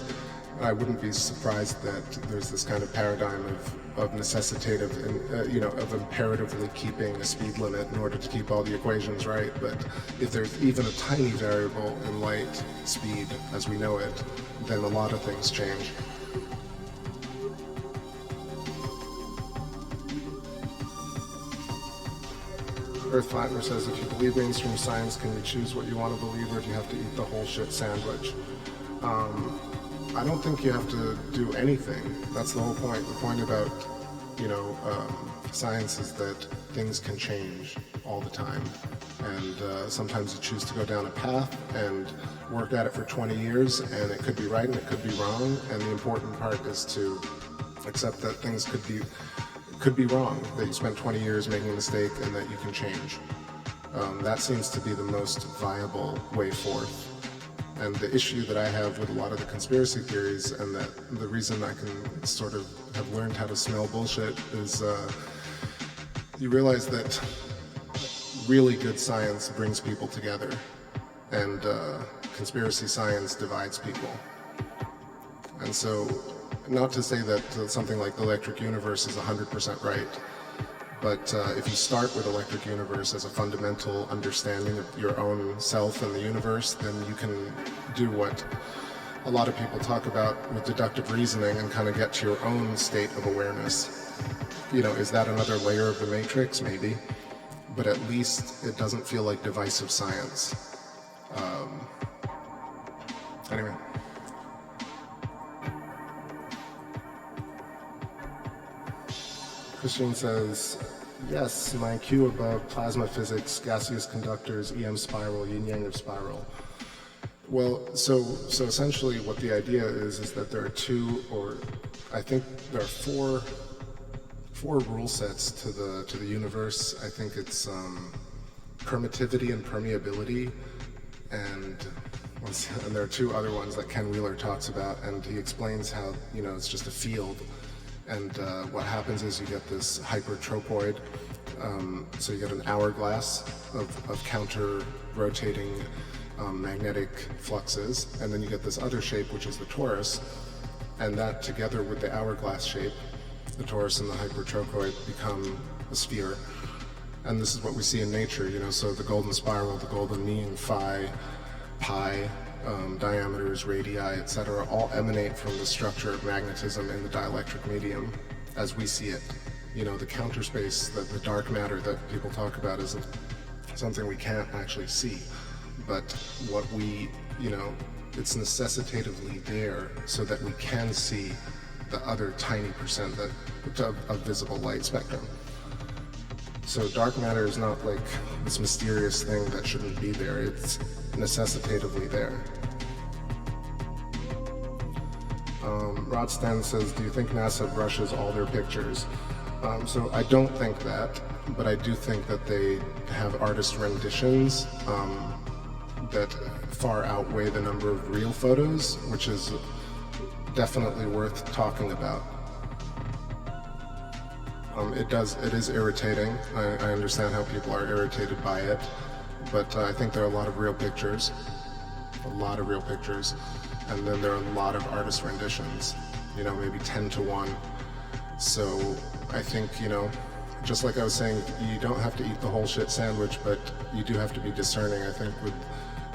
I wouldn't be surprised that there's this kind of paradigm of necessitative, of imperatively keeping a speed limit in order to keep all the equations right. But if there's even a tiny variable in light speed as we know it, then a lot of things change. Earth Flattener says, if you believe mainstream science, can you choose what you want to believe, or do you have to eat the whole shit sandwich? I don't think you have to do anything. That's the whole point. The point about, science is that things can change all the time. And sometimes you choose to go down a path and work at it for 20 years, and it could be right and it could be wrong. And the important part is to accept that things could be wrong, that you spent 20 years making a mistake and that you can change. That seems to be the most viable way forth. And the issue that I have with a lot of the conspiracy theories, and that the reason I can sort of have learned how to smell bullshit, is you realize that really good science brings people together, and conspiracy science divides people. And so, not to say that something like the electric universe is 100% right, but if you start with electric universe as a fundamental understanding of your own self and the universe, then you can do what a lot of people talk about with deductive reasoning and kind of get to your own state of awareness. Is that another layer of the matrix? Maybe. But at least it doesn't feel like divisive science. Anyway. Christian says, yes, my cue above plasma physics, gaseous conductors, EM spiral, yin-yang of spiral. Well, so essentially what the idea is that there are I think there are four rule sets to the universe. I think it's permittivity and permeability, and there are two other ones that Ken Wheeler talks about, and he explains how it's just a field. And what happens is you get this hypertropoid, so you get an hourglass of counter-rotating magnetic fluxes, and then you get this other shape, which is the torus, and that together with the hourglass shape, the torus and the hypertrochoid become a sphere. And this is what we see in nature, so the golden spiral, the golden mean, phi, pi, diameters, radii, etc., all emanate from the structure of magnetism in the dielectric medium as we see it. The counter space, the dark matter that people talk about, isn't something we can't actually see, but what we, it's necessitatively there so that we can see the other tiny percent of visible light spectrum. So dark matter is not like this mysterious thing that shouldn't be there. It's necessitatively there. Rod Sten says, do you think NASA brushes all their pictures? So I don't think that, but I do think that they have artist renditions that far outweigh the number of real photos, which is definitely worth talking about. It is irritating. I understand how people are irritated by it, but I think there are a lot of real pictures, and then there are a lot of artist renditions, maybe 10 to 1. So I think, just like I was saying, you don't have to eat the whole shit sandwich, but you do have to be discerning, I think,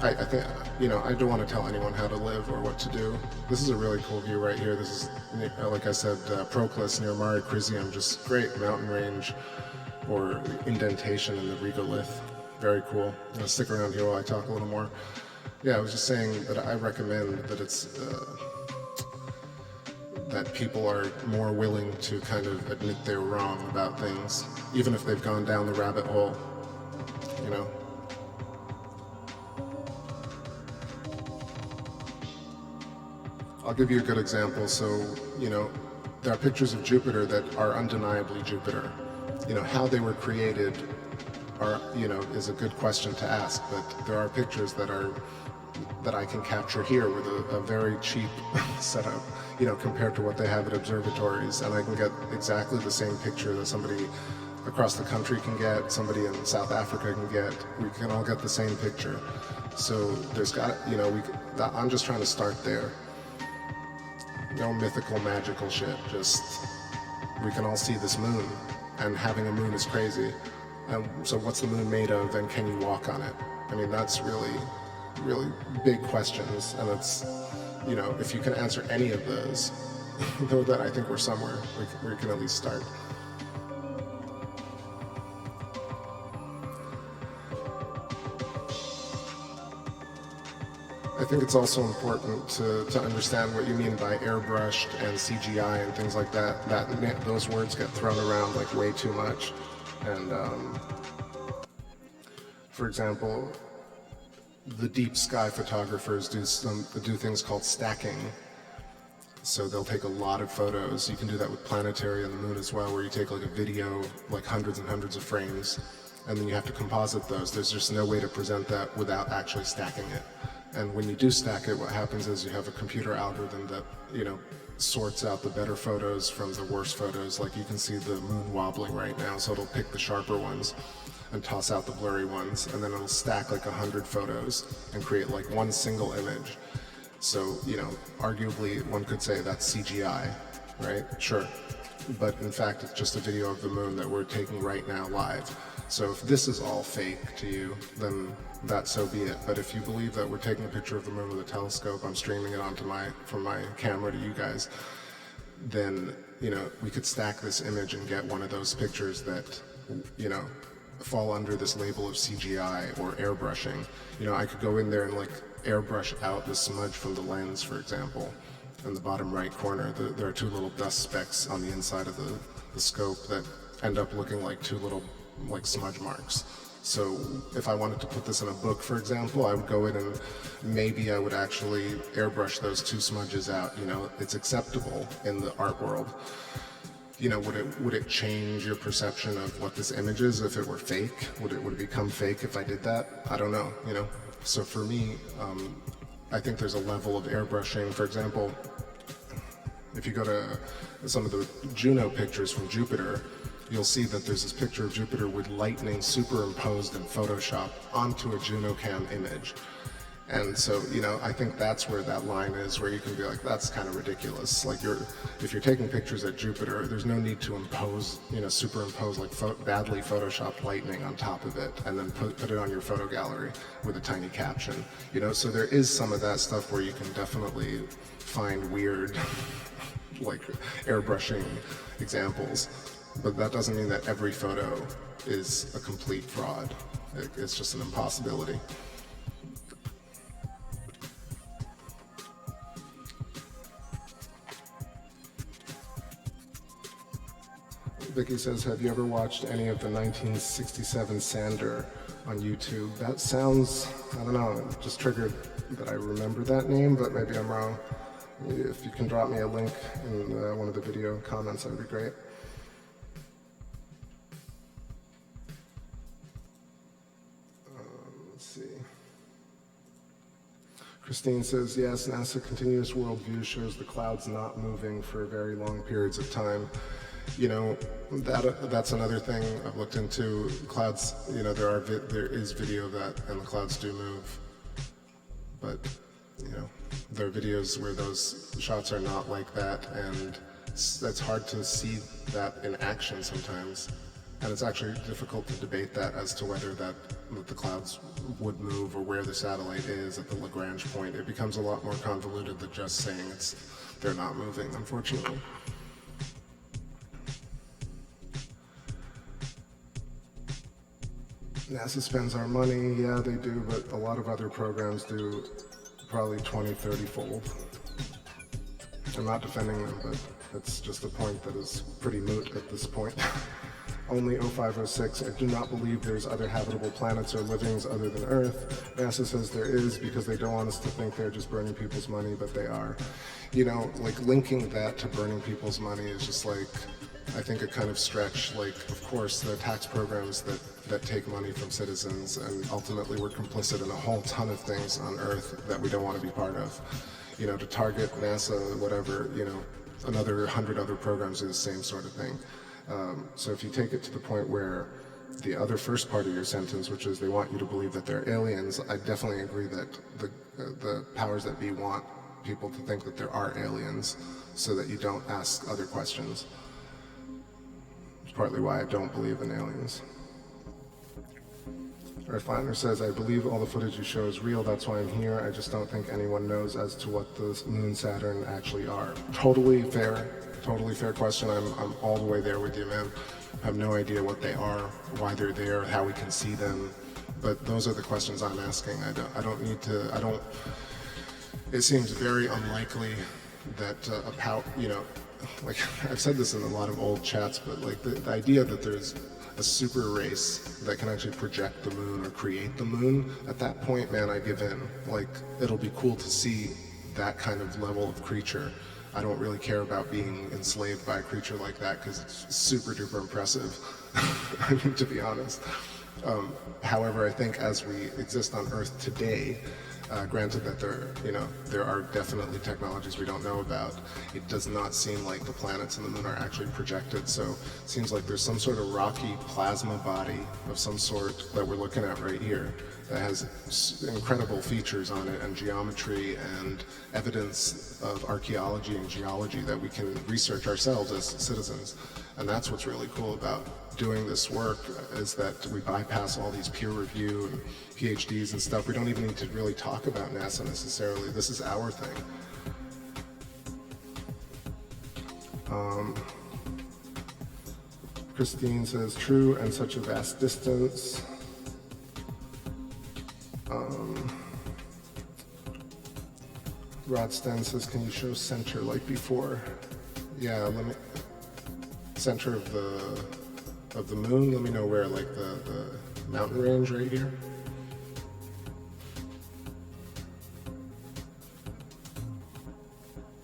I think, I don't want to tell anyone how to live or what to do. This is a really cool view right here. This is, like I said, Proclus near Mare Crisium, just great mountain range or indentation in the regolith. Very cool. Stick around here while I talk a little more. Yeah, I was just saying that I recommend that it's, that people are more willing to kind of admit they're wrong about things, even if they've gone down the rabbit hole, I'll give you a good example. So, there are pictures of Jupiter that are undeniably Jupiter. How they were created is a good question to ask, but there are pictures that I can capture here with a very cheap setup, compared to what they have at observatories, and I can get exactly the same picture that somebody across the country can get, somebody in South Africa can get. We can all get the same picture. So there's got, I'm just trying to start there. No mythical, magical shit. Just, we can all see this moon, and having a moon is crazy. So what's the moon made of, and can you walk on it? I mean, that's really, really big questions, and it's, you know, if you can answer any of those, then I think we're somewhere. We can at least start. I think it's also important to understand what you mean by airbrushed and CGI and things like that. Those words get thrown around like way too much. And for example, the deep sky photographers do things called stacking. So they'll take a lot of photos. You can do that with planetary and the moon as well, where you take like a video, like hundreds and hundreds of frames, and then you have to composite those. There's just no way to present that without actually stacking it. And when you do stack it, what happens is you have a computer algorithm that, you know, sorts out the better photos from the worst photos. Like you can see the moon wobbling right now, so it'll pick the sharper ones and toss out the blurry ones, and then it'll stack like 100 photos and create like one single image. So, you know, arguably one could say that's CGI, right? Sure. But in fact, it's just a video of the moon that we're taking right now live. So if this is all fake to you, then that so be it. But if you believe that we're taking a picture of the moon with a telescope, I'm streaming it from my camera to you guys, then, you know, we could stack this image and get one of those pictures that, you know, fall under this label of CGI or airbrushing. You know, I could go in there and like airbrush out the smudge from the lens, for example. In the bottom right corner, there are two little dust specks on the inside of the scope that end up looking like two little like smudge marks. So if I wanted to put this in a book, for example, I would go in and maybe I would actually airbrush those two smudges out. You know, it's acceptable in the art world. You know, would it change your perception of what this image is if it were fake? Would it become fake if I did that? I don't know, you know. So for me, I think there's a level of airbrushing. For example, if you go to some of the Juno pictures from Jupiter, you'll see that there's this picture of Jupiter with lightning superimposed in Photoshop onto a JunoCam image. And so, you know, I think that's where that line is, where you can be like, that's kind of ridiculous. Like, if you're taking pictures at Jupiter, there's no need to impose, you know, superimpose like badly photoshopped lightning on top of it and then put it on your photo gallery with a tiny caption. You know, so there is some of that stuff where you can definitely find weird, like, airbrushing examples. But that doesn't mean that every photo is a complete fraud. It's just an impossibility. Vicky says, have you ever watched any of the 1967 Sander on YouTube? That sounds, I don't know, it just triggered that I remember that name, but maybe I'm wrong. If you can drop me a link in one of the video comments, that would be great. Let's see. Christine says, yes, NASA Continuous Worldview shows the clouds not moving for very long periods of time. You know, that's another thing I've looked into. Clouds, you know, there is video of that, and the clouds do move. But, you know, there are videos where those shots are not like that, and it's hard to see that in action sometimes. And it's actually difficult to debate that as to whether that the clouds would move or where the satellite is at the Lagrange point. It becomes a lot more convoluted than just saying they're not moving, unfortunately. NASA spends our money, yeah, they do, but a lot of other programs do probably 20, 30-fold. I'm not defending them, but it's just a point that is pretty moot at this point. Only 0506, I do not believe there's other habitable planets or livings other than Earth. NASA says there is because they don't want us to think they're just burning people's money, but they are. You know, like linking that to burning people's money is just like, I think a kind of stretch. Like, of course, there are tax programs that take money from citizens, and ultimately we're complicit in a whole ton of things on Earth that we don't want to be part of. You know, to target NASA, whatever, you know, another 100 other programs do the same sort of thing. So if you take it to the point where the other first part of your sentence, which is they want you to believe that they're aliens, I definitely agree that the powers that be want people to think that there are aliens so that you don't ask other questions. It's partly why I don't believe in aliens. Earthliner says, I believe all the footage you show is real, that's why I'm here. I just don't think anyone knows as to what the Moon Saturn actually are. Totally fair question. I'm all the way there with you, man. I have no idea what they are, why they're there, how we can see them. But those are the questions I'm asking. It seems very unlikely that like I've said this in a lot of old chats, but like the idea that there's a super race that can actually project the moon or create the moon, at that point, man, I give in. Like, it'll be cool to see that kind of level of creature. I don't really care about being enslaved by a creature like that because it's super duper impressive, I mean, to be honest. However, I think as we exist on Earth today, granted that there are definitely technologies we don't know about, it does not seem like the planets and the moon are actually projected. So it seems like there's some sort of rocky plasma body of some sort that we're looking at right here that has incredible features on it and geometry and evidence of archaeology and geology that we can research ourselves as citizens. And that's what's really cool about doing this work, is that we bypass all these peer review and PhDs and stuff. We don't even need to really talk about NASA necessarily. This is our thing. Christine says, true, and such a vast distance. Rodsten says, can you show center like before? Yeah, center of the moon. Let me know where, like the mountain range right here.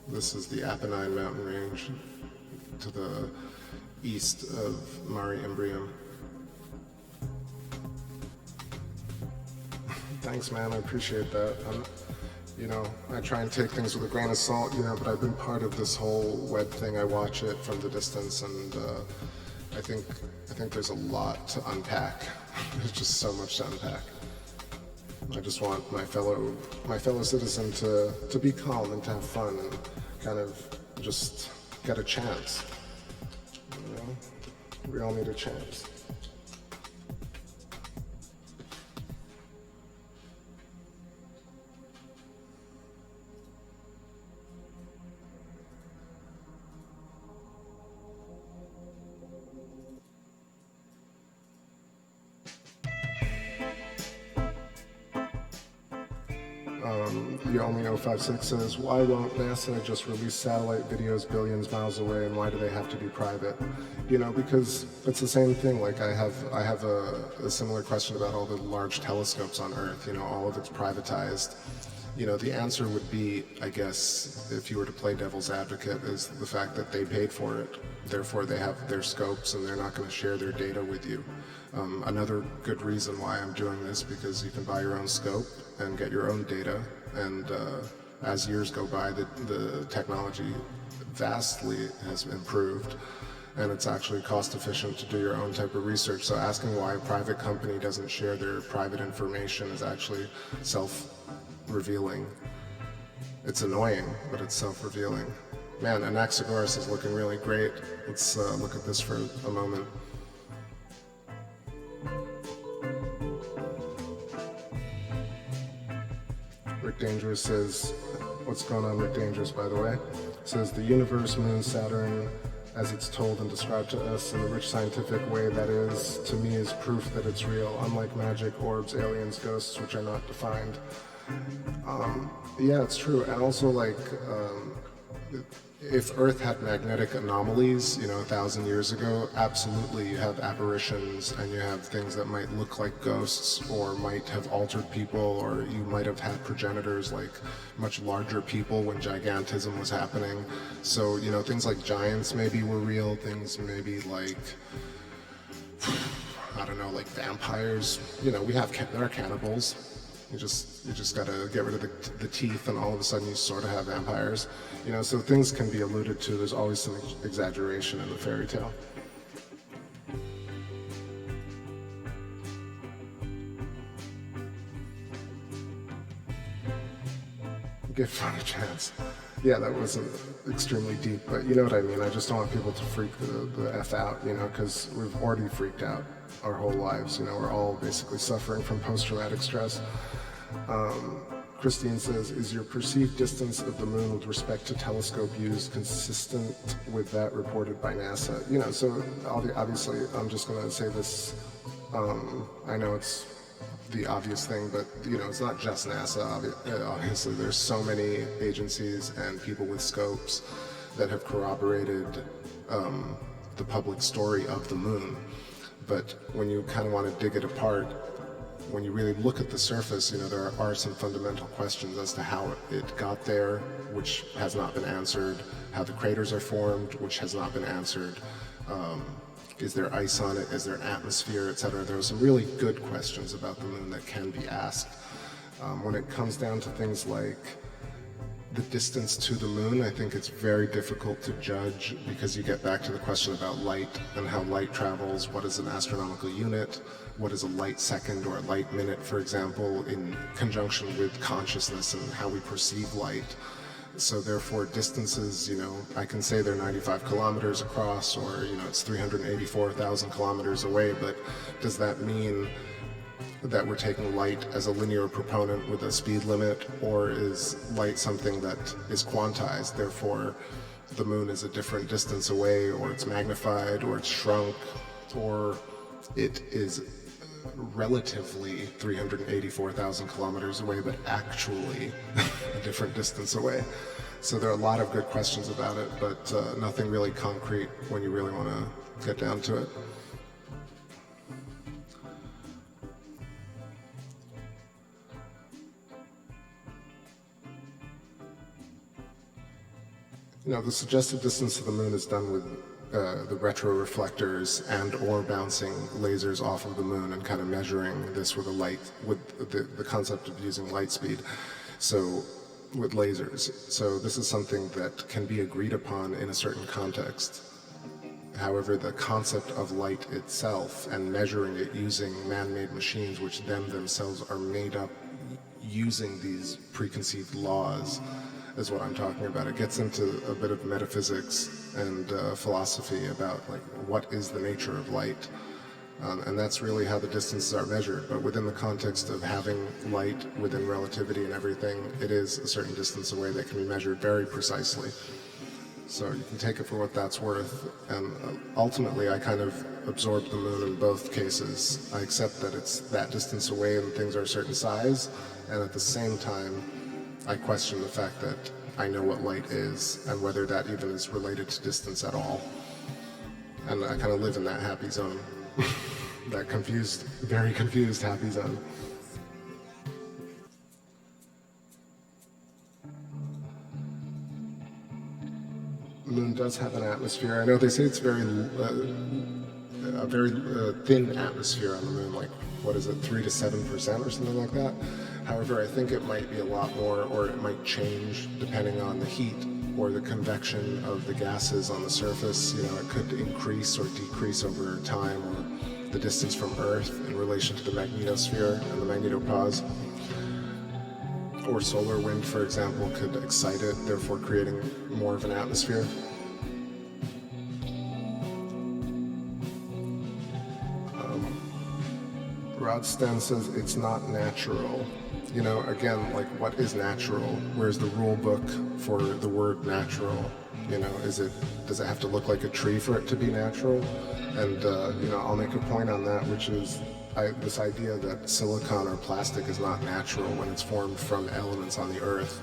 This is the Apennine mountain range to the east of Mare Imbrium. Thanks, man. I appreciate that. I try and take things with a grain of salt, but I've been part of this whole web thing. I watch it from the distance, and I think there's a lot to unpack. There's just so much to unpack. I just want my fellow citizen to be calm and to have fun and kind of just get a chance. We all need a chance. The only 056 says, why won't NASA just release satellite videos billions miles away, and why do they have to be private? Because it's the same thing. Like I have a similar question about all the large telescopes on Earth. All of it's privatized. The answer would be, I guess, if you were to play devil's advocate, is the fact that they paid for it. Therefore, they have their scopes and they're not going to share their data with you. Another good reason why I'm doing this, because you can buy your own scope and get your own data. And as years go by, the technology vastly has improved. And it's actually cost efficient to do your own type of research. So asking why a private company doesn't share their private information is actually self-revealing. It's annoying, but it's self-revealing. Man, Anaxagoras is looking really great. Let's look at this for a moment. Rick Dangerous says, what's going on, Rick Dangerous, by the way? Says, the universe, moon, Saturn, as it's told and described to us in a rich scientific way, that is, to me, is proof that it's real, unlike magic, orbs, aliens, ghosts, which are not defined. Yeah, it's true. And also, if Earth had magnetic anomalies, 1,000 years ago, absolutely you have apparitions and you have things that might look like ghosts or might have altered people, or you might have had progenitors like much larger people when gigantism was happening. So, things like giants maybe were real, things maybe like, I don't know, like vampires. There are cannibals. You just gotta get rid of the teeth, and all of a sudden you sort of have vampires. So things can be alluded to. There's always some exaggeration in the fairy tale. Give fun a chance. Yeah, that wasn't extremely deep, but you know what I mean. I just don't want people to freak the F out, you know, because we've already freaked out our whole lives. You know, we're all basically suffering from post-traumatic stress. Christine says, is your perceived distance of the moon with respect to telescope use consistent with that reported by NASA? You know, so obviously, I'm just going to say this. I know it's the obvious thing, but you know, it's not just NASA. Obviously, there's so many agencies and people with scopes that have corroborated the public story of the moon. But when you kind of want to dig it apart, when you really look at the surface, you know, there are some fundamental questions as to how it got there, which has not been answered, how the craters are formed, which has not been answered. Is there ice on it? Is there an atmosphere, etc.? There are some really good questions about the moon that can be asked. When it comes down to things like the distance to the moon, I think it's very difficult to judge because you get back to the question about light and how light travels. What is an astronomical unit? What is a light second or a light minute, for example, in conjunction with consciousness and how we perceive light? So therefore, distances, you know, I can say they're 95 kilometers across, or, you know, it's 384,000 kilometers away, but does that mean that we're taking light as a linear proponent with a speed limit, or is light something that is quantized? Therefore, the moon is a different distance away, or it's magnified, or it's shrunk, or it is relatively 384,000 kilometers away, but actually a different distance away. So there are a lot of good questions about it, but nothing really concrete when you really want to get down to it. You know, the suggested distance of the moon is done with the retroreflectors and or bouncing lasers off of the moon and kind of measuring this with the concept of using light speed, so with lasers. So this is something that can be agreed upon in a certain context. However, the concept of light itself and measuring it using man-made machines, which themselves are made up using these preconceived laws, is what I'm talking about. It gets into a bit of metaphysics and philosophy about like what is the nature of light, and that's really how the distances are measured. But within the context of having light within relativity and everything, it is a certain distance away that can be measured very precisely. So you can take it for what that's worth. And ultimately, I kind of absorb the moon in both cases. I accept that it's that distance away and things are a certain size, and at the same time, I question the fact that I know what light is and whether that even is related to distance at all. And I kind of live in that happy zone, that confused, very confused happy zone. The moon does have an atmosphere. I know they say it's a very thin atmosphere on the moon, like, what is it, 3 to 7% or something like that. However, I think it might be a lot more, or it might change depending on the heat or the convection of the gases on the surface. You know, it could increase or decrease over time, or the distance from Earth in relation to the magnetosphere and the magnetopause. Or solar wind, for example, could excite it, therefore creating more of an atmosphere. Rod Sten says it's not natural. You know, again, like, what is natural? Where's the rule book for the word natural? You know, does it have to look like a tree for it to be natural? And, you know, I'll make a point on that, which is this idea that silicon or plastic is not natural when it's formed from elements on the Earth.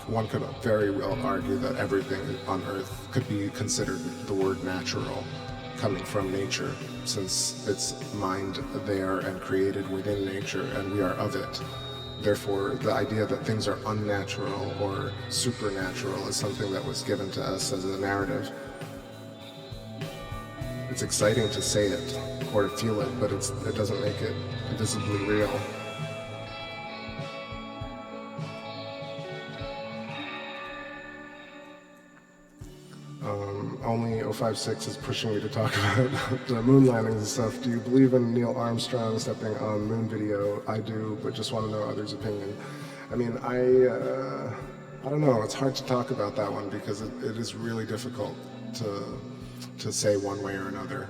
One could very well argue that everything on Earth could be considered the word natural, coming from nature, since it's mined there and created within nature, and we are of it. Therefore, the idea that things are unnatural or supernatural is something that was given to us as a narrative. It's exciting to say it or to feel it, but it doesn't make it visibly real. Only 056 is pushing me to talk about the moon landings and stuff. Do you believe in Neil Armstrong stepping on moon video? I do, but just want to know others' opinion. I mean, I don't know. It's hard to talk about that one because it is really difficult to say one way or another.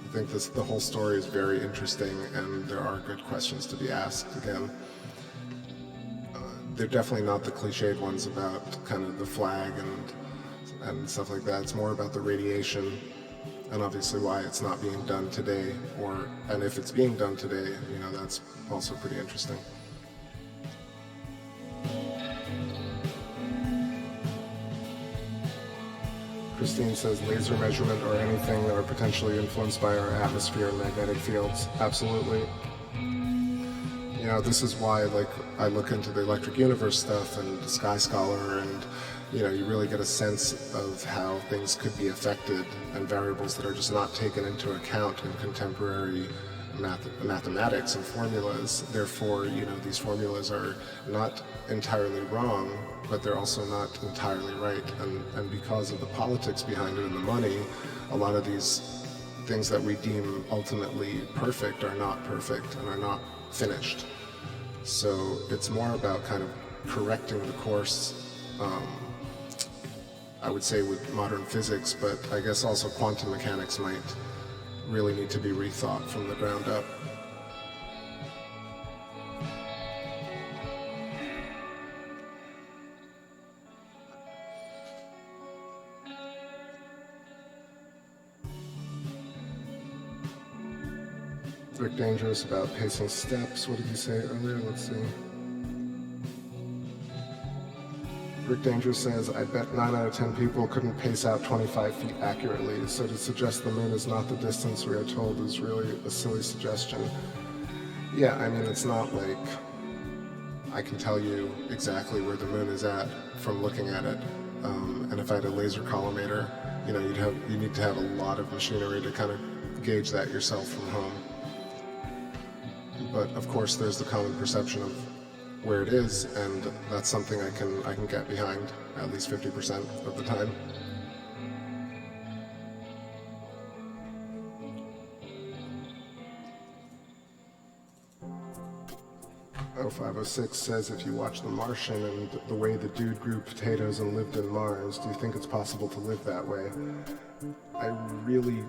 I think the whole story is very interesting, and there are good questions to be asked. Again, they're definitely not the cliched ones about kind of the flag and stuff like that. It's more about the radiation, and obviously why it's not being done today, and if it's being done today, you know, that's also pretty interesting. Christine says laser measurement or anything that are potentially influenced by our atmosphere and magnetic fields. Absolutely. You know, this is why, like, I look into the electric universe stuff and Sky Scholar, and you know, you really get a sense of how things could be affected and variables that are just not taken into account in contemporary mathematics and formulas. Therefore, you know, these formulas are not entirely wrong, but they're also not entirely right. And because of the politics behind it and the money, a lot of these things that we deem ultimately perfect are not perfect and are not finished. So it's more about kind of correcting the course, I would say, with modern physics, but I guess also quantum mechanics might really need to be rethought from the ground up. Rick Dangerous about pacing steps. What did you say earlier? Let's see. Rick Dangerous says, I bet 9 out of 10 people couldn't pace out 25 feet accurately, so to suggest the moon is not the distance we are told is really a silly suggestion. Yeah, I mean, it's not like I can tell you exactly where the moon is at from looking at it. And if I had a laser collimator, you know, you need to have a lot of machinery to kind of gauge that yourself from home. But of course, there's the common perception of where it is, and that's something I can get behind at least 50% of the time. Oh, 506 says, if you watch The Martian and the way the dude grew potatoes and lived in Mars, do you think it's possible to live that way? I really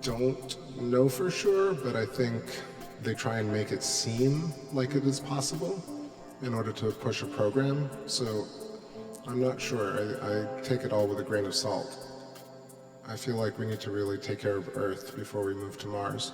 don't know for sure, but I think they try and make it seem like it is possible in order to push a program, so I'm not sure. I take it all with a grain of salt. I feel like we need to really take care of Earth before we move to Mars.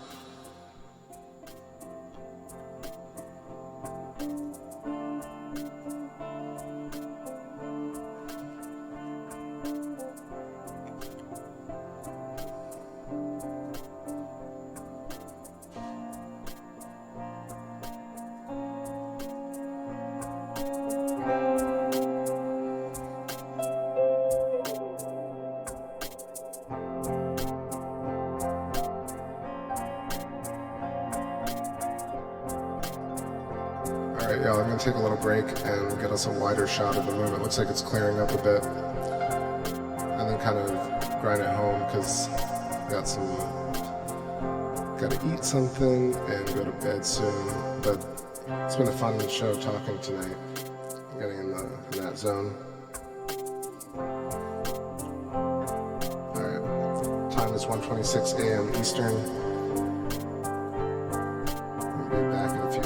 Alright, y'all, I'm going to take a little break and get us a wider shot of the moon. It looks like it's clearing up a bit. And then kind of grind it home, because got to eat something and go to bed soon. But it's been a fun show talking tonight. Getting in that zone. Alright, time is 1:26 a.m. Eastern. I'll be back in a few.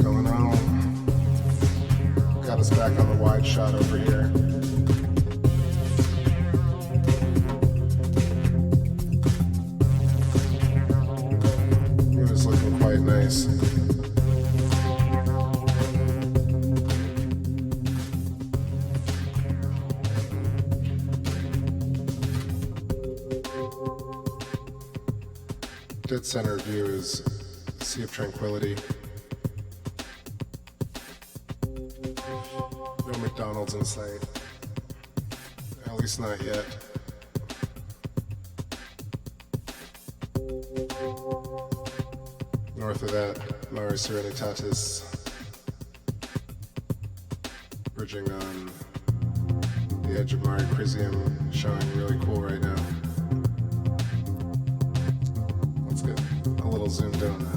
going on? Got us back on the wide shot over here. It was looking quite nice. Dead center view is Sea of Tranquility. No McDonald's in sight. At least not yet. North of that, Mare Serenitatis bridging on the edge of Mare Crisium, showing really cool right now. Let's get a little zoomed in on that.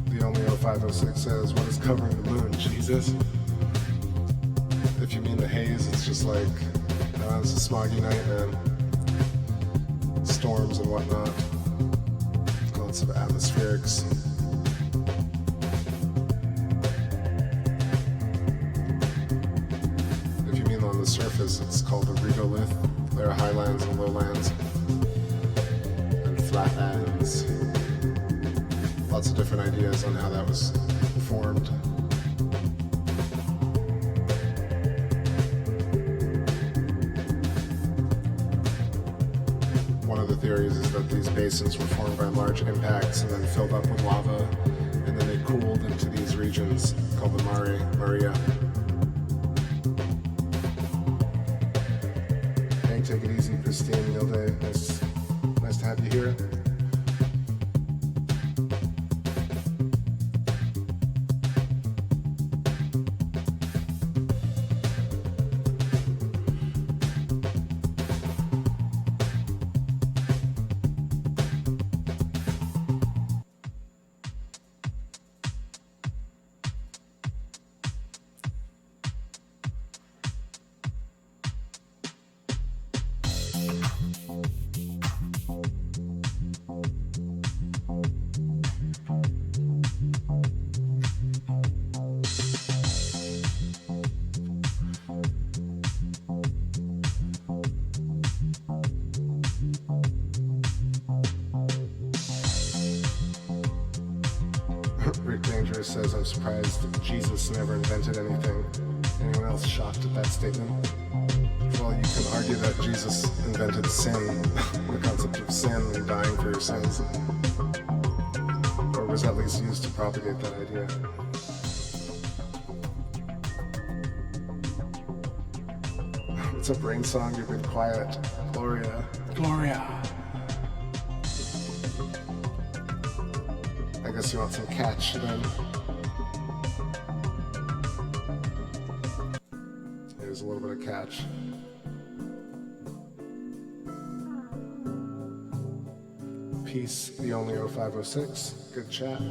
The only 0506 says, what is covering the moon, Jesus? If you mean the haze, it's just like, it's a smoggy night, man. Storms and whatnot. Lots of atmospherics. If you mean on the surface, it's called the regolith. There are highlands and lowlands. And flatlands. Lots of different ideas on how that was formed. One of the theories is that these basins were formed by large impacts and then filled up with lava, and then they cooled into these regions called the Maria. Hey, take it easy, Christine, Milde. Nice to have you here. Rick Dangerous says, I'm surprised that Jesus never invented anything. Anyone else shocked at that statement? Well, you can argue that Jesus invented sin, the concept of sin and dying for your sins. Or was at least used to propagate that idea. What's up, Rain Song? You've been quiet. Gloria. I guess you want some catch then. Here's a little bit of catch. Peace, the only 0506. Good chat.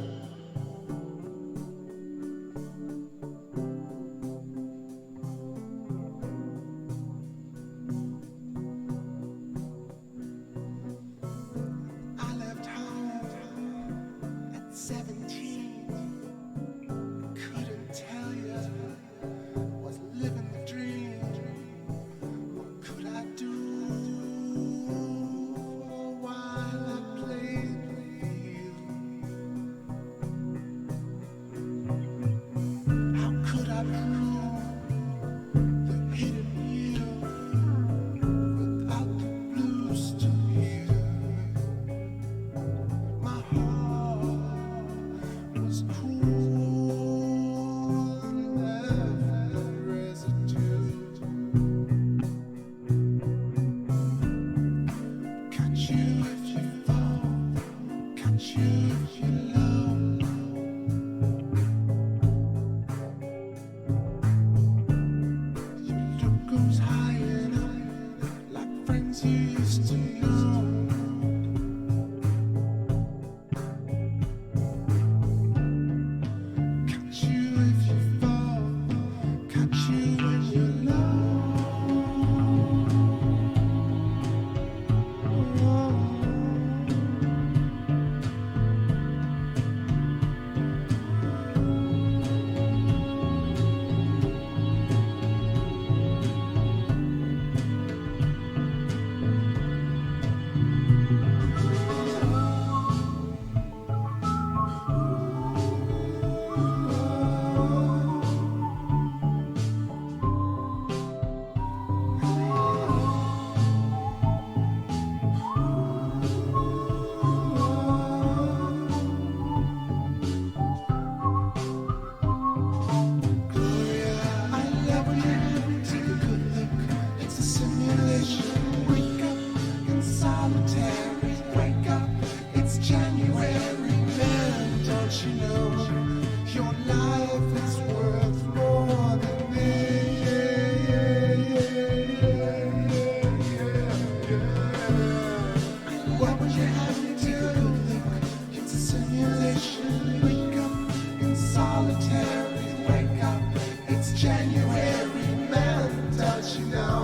solitary. Wake up, it's January, man, don't you know?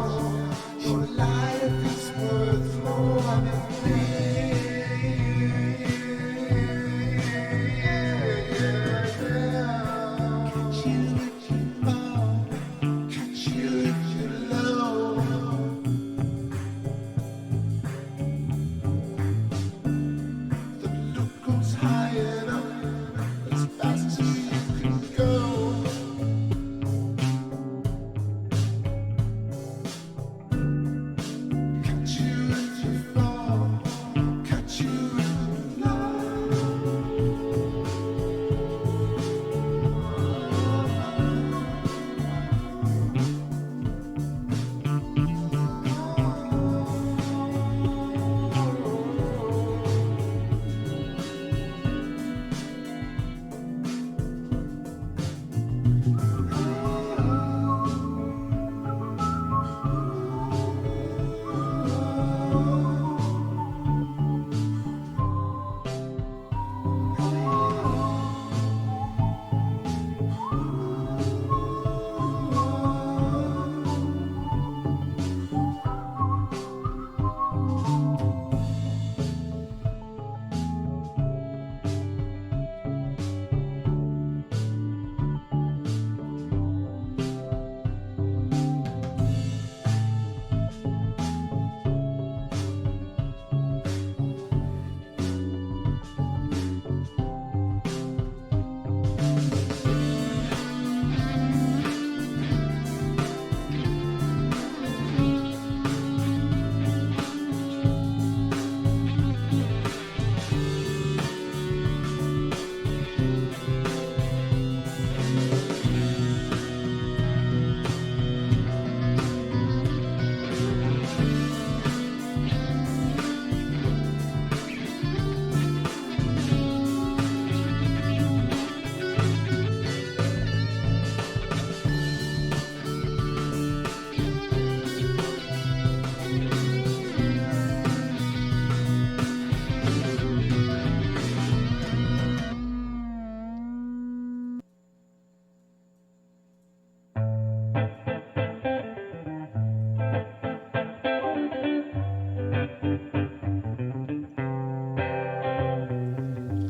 Your life is worth more than me. Catch you if you fall, catch you if you're low. The look goes high enough, as fast as you can go. Catch you if you fall, catch you if you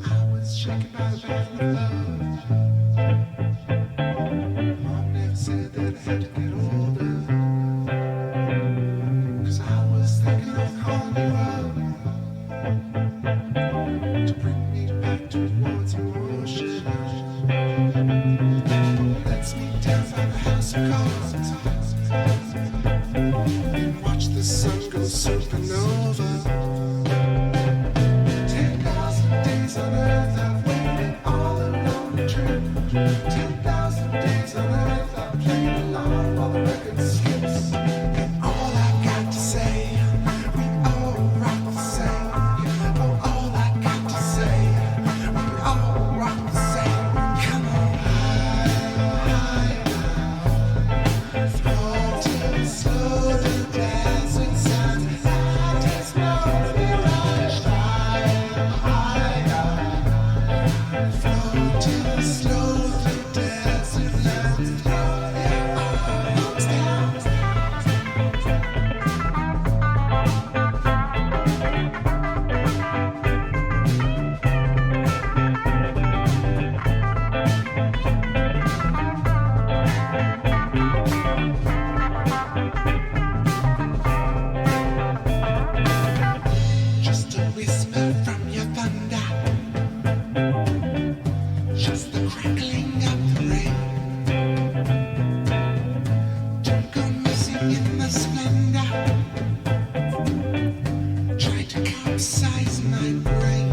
I was shaken by the pain of love. Mom never said that I had to get older. 'Cause I was thinking of calling you up to bring me back towards emotion. Let's meet down by the house of cards and watch the sun go supernova. 10,000 days on earth I've waited all alone to trip. 10,000 days on earth I've played along while the record skips. And all I got to say, we all rock the same. Oh, all I got to say, we all rock the same. Come on, high, floating slow the desert sands. There's no mirage, higher, floating slow the desert lands. Just a whisper from your thunder, just the crackling of the rain. Don't go missing in the splendor, try to capsize my brain.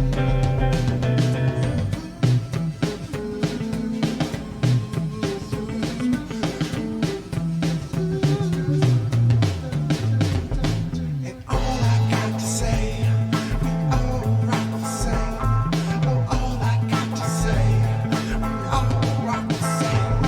And all I got to say, we all rock the same. Oh, all I got to say, we all rock the same.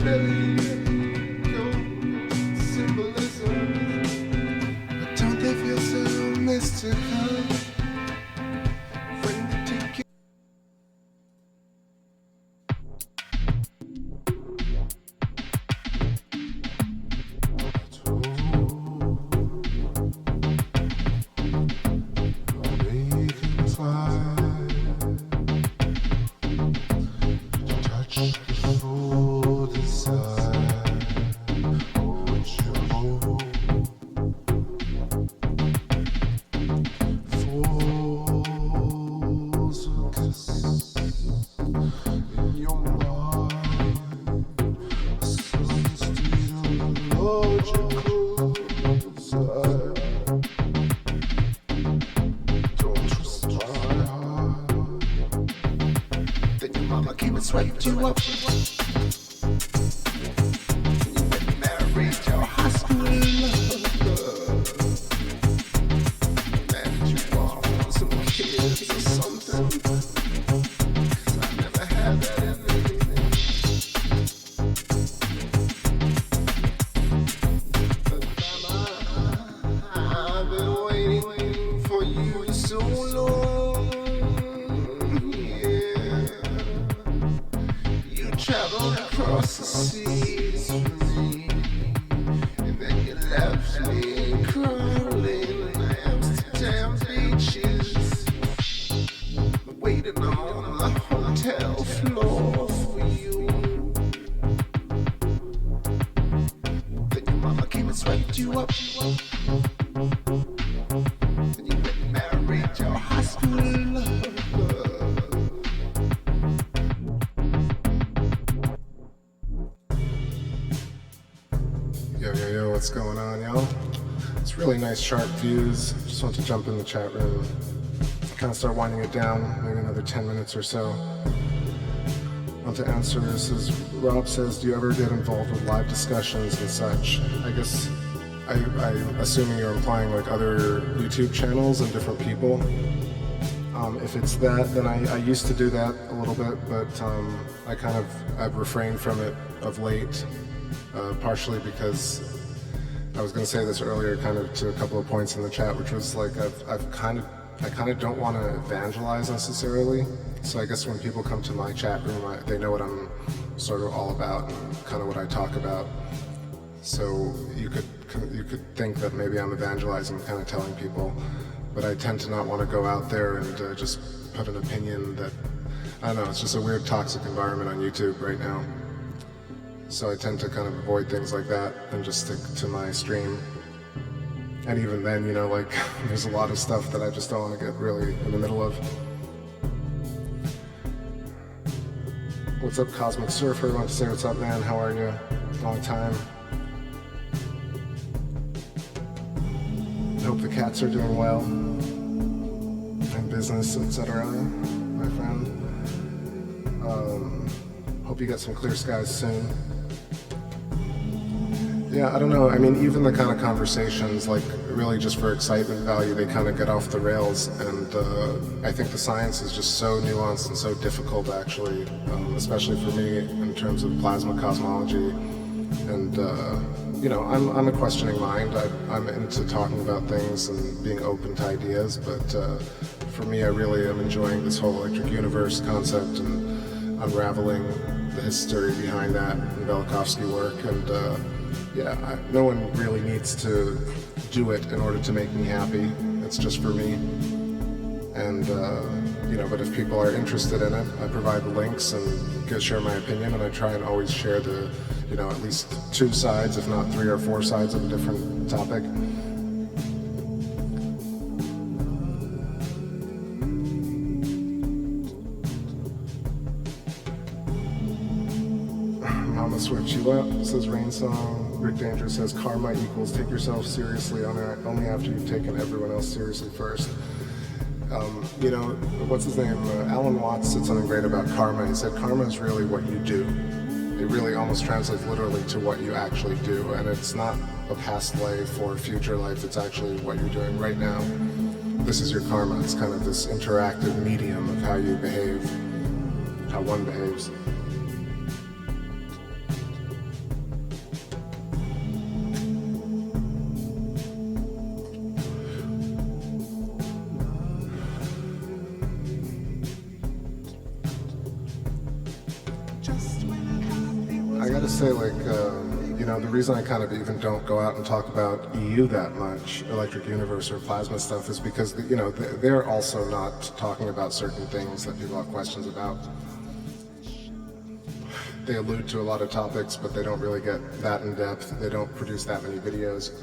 belly, your symbolism. But don't they feel so mystical when they take it? Swept you up. You married your high school lover. Married you off for some kids or something. 'Cause I never had that in me. But mama, I've been waiting for you so long. Traveled across the seas for me, and then you left me crawling in Amsterdam beaches, waiting on the hotel floor for you. Then your mama came and swept you up, and you went and married your high school lover. Yo, what's going on, y'all? It's really nice, sharp views. Just want to jump in the chat room, kind of start winding it down, maybe another 10 minutes or so. I want to answer this as Rob says, do you ever get involved with live discussions and such? I guess I'm assuming you're implying like other YouTube channels and different people. If it's that, then I used to do that a little bit, but I've refrained from it of late. Partially because I was going to say this earlier, kind of to a couple of points in the chat, which was like I kind of don't want to evangelize necessarily. So I guess when people come to my chat room, they know what I'm sort of all about and kind of what I talk about. So you could think that maybe I'm evangelizing, kind of telling people, but I tend to not want to go out there and just put an opinion that, I don't know, it's just a weird toxic environment on YouTube right now. So I tend to kind of avoid things like that and just stick to my stream. And even then, you know, like there's a lot of stuff that I just don't want to get really in the middle of. What's up, Cosmic Surfer? I want to say what's up, man. How are you? Long time. Hope the cats are doing well. And business, etc. My friend. Hope you get some clear skies soon. Yeah, I don't know. I mean, even the kind of conversations, like really just for excitement value, they kind of get off the rails. And I think the science is just so nuanced and so difficult, actually, especially for me in terms of plasma cosmology. And, you know, I'm a questioning mind. I'm into talking about things and being open to ideas. But for me, I really am enjoying this whole electric universe concept and unraveling the history behind that and Velikovsky work. And yeah, no one really needs to do it in order to make me happy. It's just for me. And you know, but if people are interested in it, I provide the links and share my opinion, and I try and always share the, you know, at least 2 sides, if not 3 or 4 sides of a different topic. Mama switch you up, says Rain Song. Rick Danger says karma equals take yourself seriously only after you've taken everyone else seriously first. You know, what's his name? Alan Watts said something great about karma. He said karma is really what you do. It really almost translates literally to what you actually do, and it's not a past life or future life, it's actually what you're doing right now. This is your karma. It's kind of this interactive medium of how you behave, how one behaves. gotta say, like, you know, the reason I kind of even don't go out and talk about EU that much, Electric Universe or plasma stuff, is because, you know, they're also not talking about certain things that people have questions about. They allude to a lot of topics, but they don't really get that in depth. They don't produce that many videos.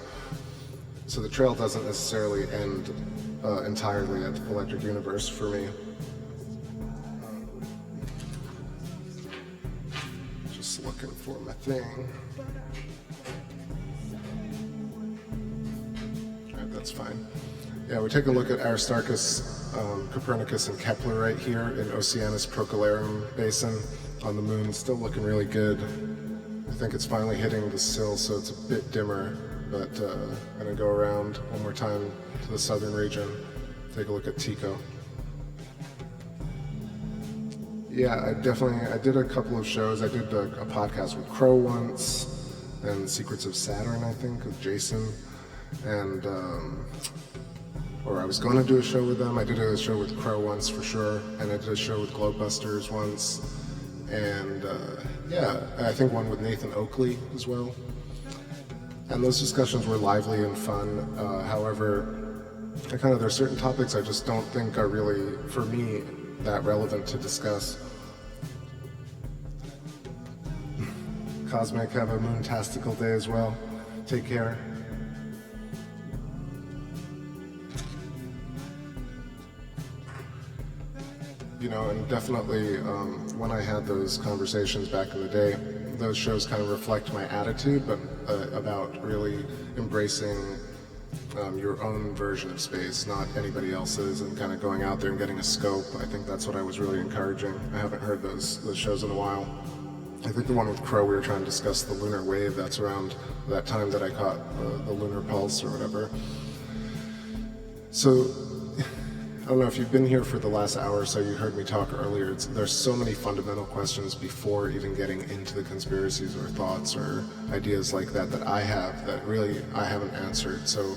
So the trail doesn't necessarily end entirely at Electric Universe for me. Just looking for my thing. Alright, that's fine. Yeah, we take a look at Aristarchus, Copernicus, and Kepler right here in Oceanus Procellarum Basin on the moon. Still looking really good. I think it's finally hitting the sill, so it's a bit dimmer, but I'm gonna go around one more time to the southern region, take a look at Tycho. Yeah, I did a couple of shows. I did a podcast with Crow once, and Secrets of Saturn, I think, with Jason, and or I was going to do a show with them. I did a show with Crow once for sure, and I did a show with Globebusters once, and yeah, I think one with Nathan Oakley as well. And those discussions were lively and fun. However, there's certain topics I just don't think are really, for me, that relevant to discuss. Cosmic, have a moontastical day as well. Take care. You know, and definitely when I had those conversations back in the day, those shows kind of reflect my attitude, but about really embracing your own version of space, not anybody else's, and kind of going out there and getting a scope. I think that's what I was really encouraging. I haven't heard those shows in a while. I think the one with Crow, we were trying to discuss the lunar wave. That's around that time that I caught the lunar pulse or whatever. So, I don't know if you've been here for the last hour or so, you heard me talk earlier. There's so many fundamental questions before even getting into the conspiracies or thoughts or ideas like that that I have that really I haven't answered. So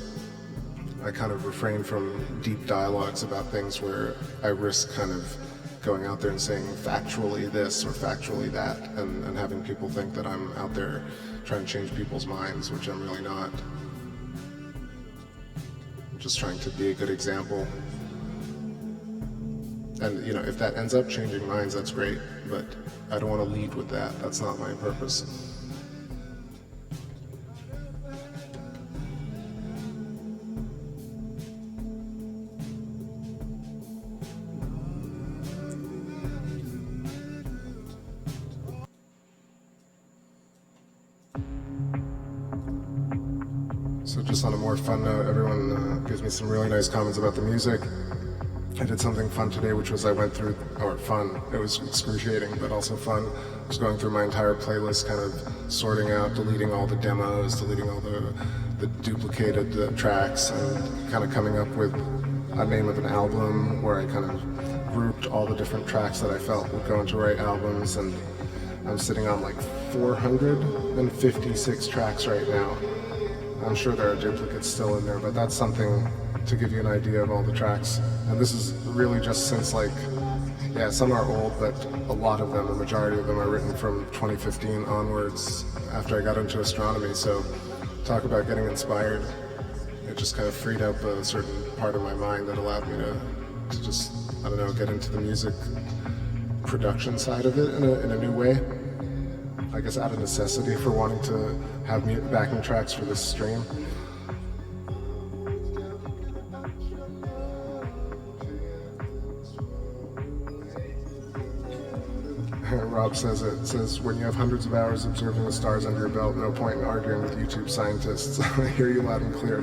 I kind of refrain from deep dialogues about things where I risk kind of going out there and saying factually this or factually that, and having people think that I'm out there trying to change people's minds, which I'm really not. I'm just trying to be a good example. And, you know, if that ends up changing minds, that's great, but I don't want to lead with that. That's not my purpose. So just on a more fun note, everyone gives me some really nice comments about the music. I did something fun today, which was I went through, or fun, it was excruciating, but also fun. I was going through my entire playlist, kind of sorting out, deleting all the demos, deleting all the duplicated tracks, and kind of coming up with a name of an album where I kind of grouped all the different tracks that I felt would go into right albums, and I'm sitting on like 456 tracks right now. I'm sure there are duplicates still in there, but that's something to give you an idea of all the tracks. And this is really just since, like, yeah, some are old, but a lot of them, the majority of them are written from 2015 onwards after I got into astronomy. So talk about getting inspired. It just kind of freed up a certain part of my mind that allowed me to just, I don't know, get into the music production side of it in a new way. I guess out of necessity for wanting to have backing tracks for this stream. Rob says it says, when you have hundreds of hours observing the stars under your belt, no point in arguing with YouTube scientists. I hear you loud and clear.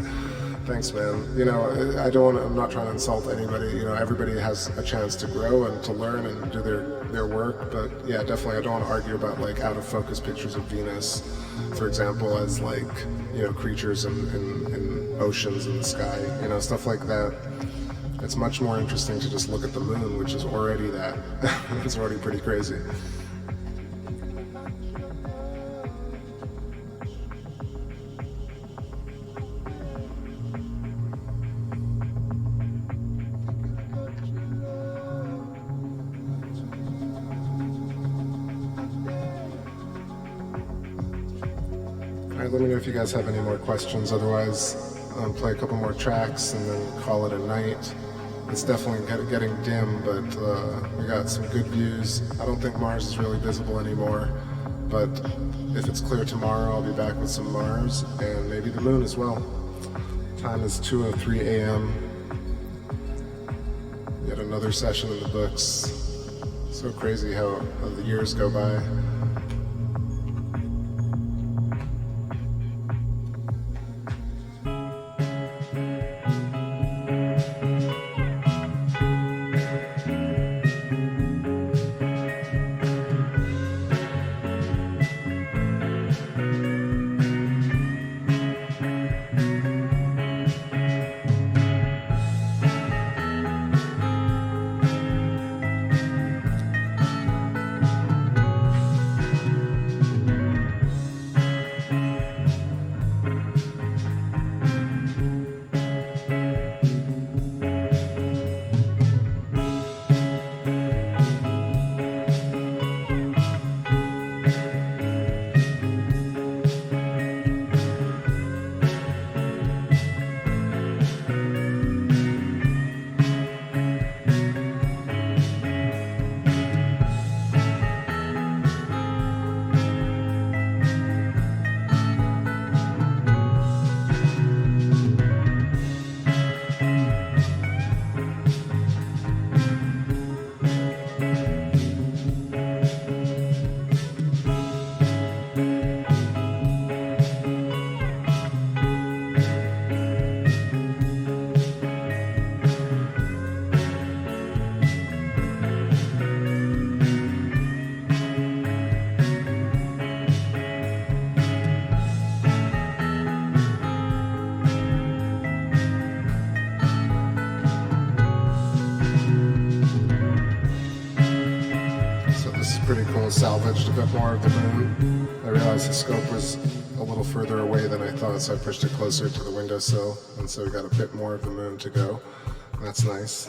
Thanks, man. You know, I'm not trying to insult anybody. You know, everybody has a chance to grow and to learn and do their work. But yeah, definitely, I don't want to argue about like out of focus pictures of Venus, for example, as like, you know, creatures in oceans in the sky, you know, stuff like that. It's much more interesting to just look at the moon, which is already that. It's already pretty crazy. Alright, let me know if you guys have any more questions. Otherwise, play a couple more tracks and then call it a night. It's definitely getting dim, but we got some good views. I don't think Mars is really visible anymore, but if it's clear tomorrow, I'll be back with some Mars and maybe the moon as well. Time is 2:03 a.m. Yet another session in the books. So crazy how the years go by. Salvaged a bit more of the moon. I realized the scope was a little further away than I thought, so I pushed it closer to the windowsill, and so we got a bit more of the moon to go. That's nice.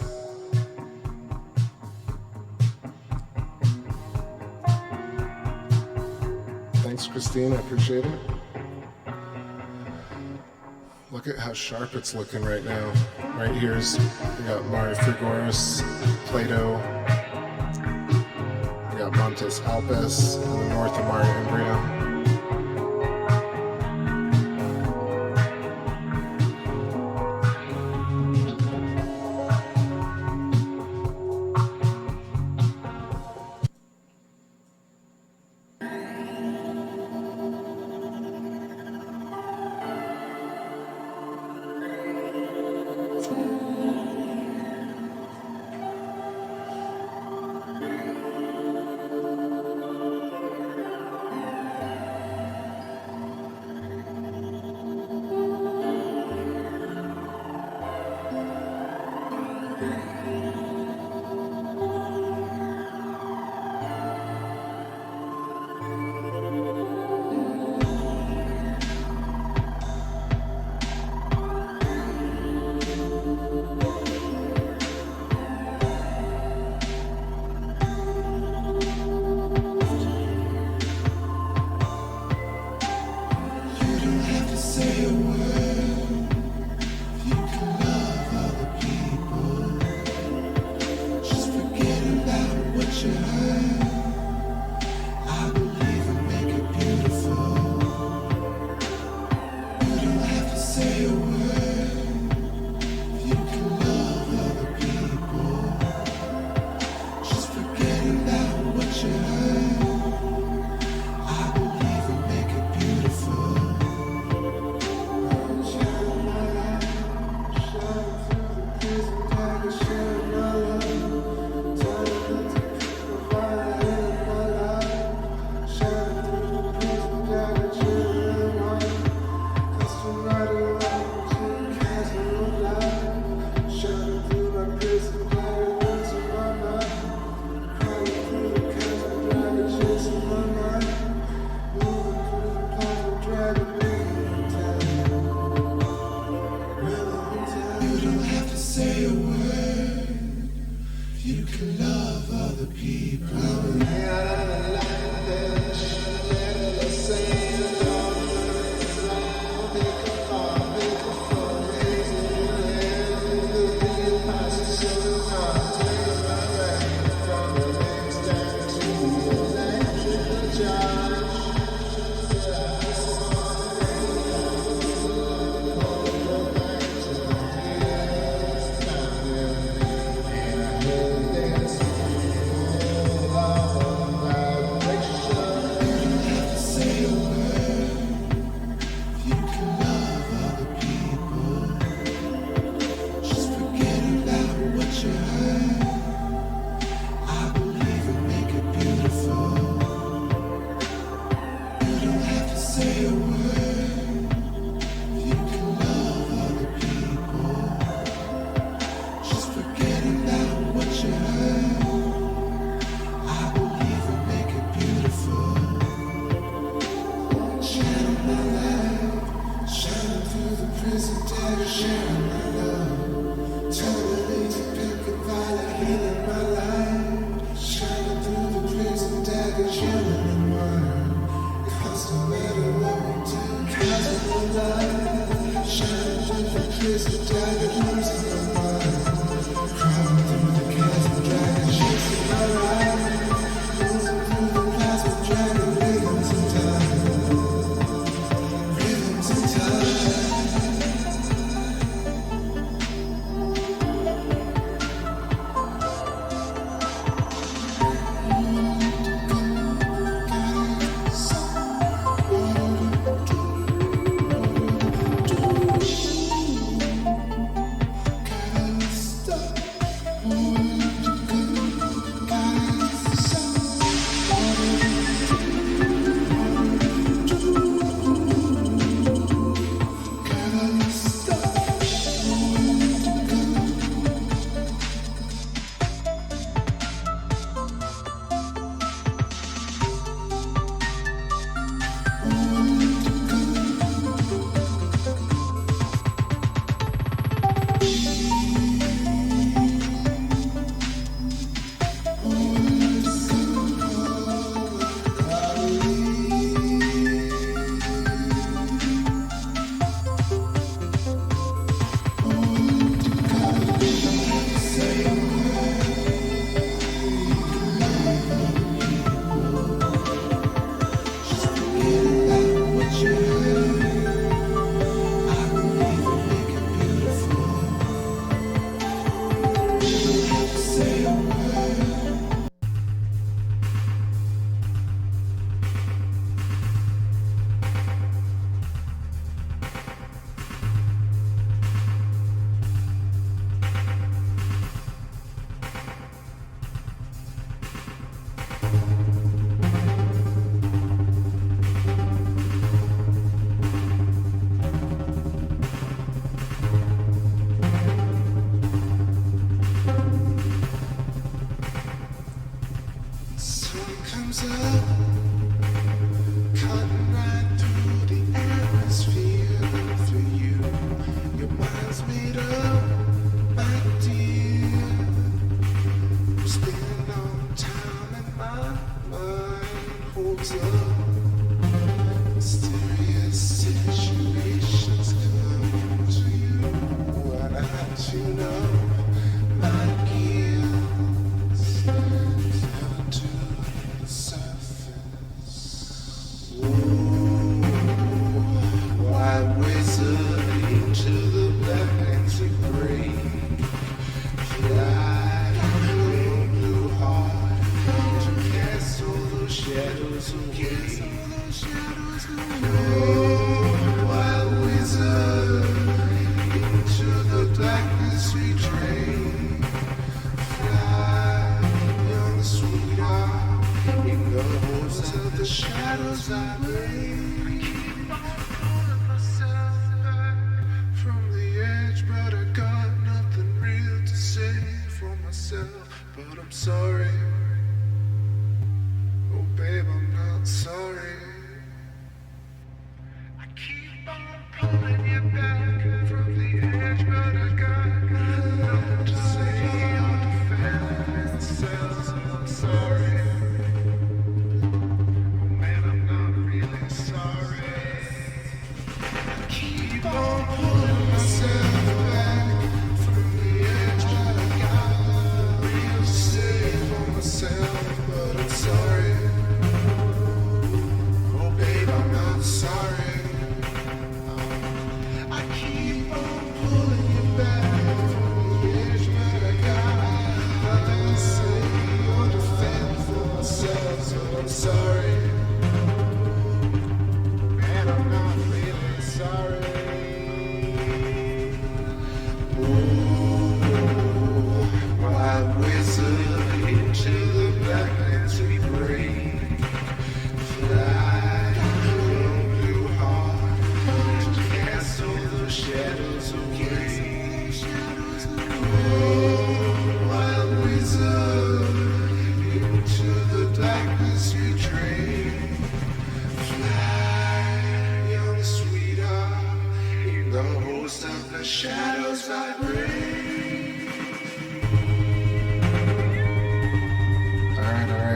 Thanks, Christine, I appreciate it. Look at how sharp it's looking right now. Right here's, we got Mare Frigoris, Plato, Montes Alpes, in the north of Mare Imbrium.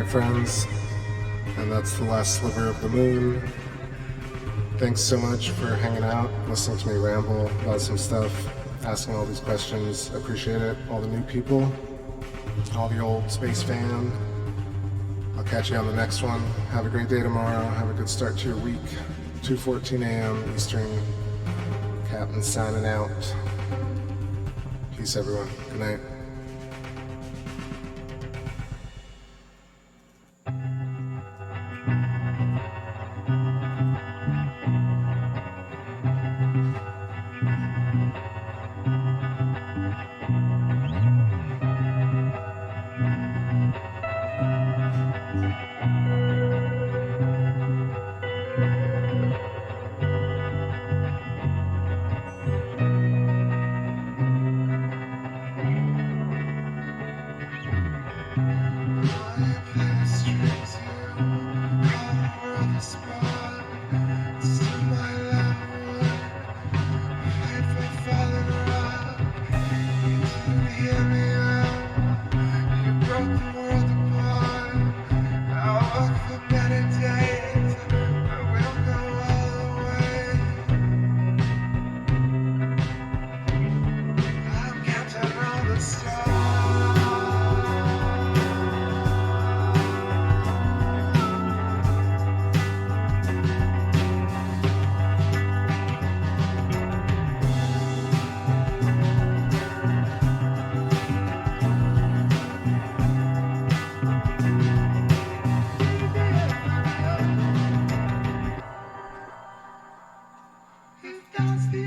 Friends, and that's the last sliver of the moon. Thanks so much for hanging out, listening to me ramble about some stuff, asking all these questions. Appreciate it. All the new people, all the old space fan. I'll catch you on the next one. Have a great day tomorrow. Have a good start to your week. 2:14 a.m. Eastern. Captain signing out. Peace, everyone. Good night. That's the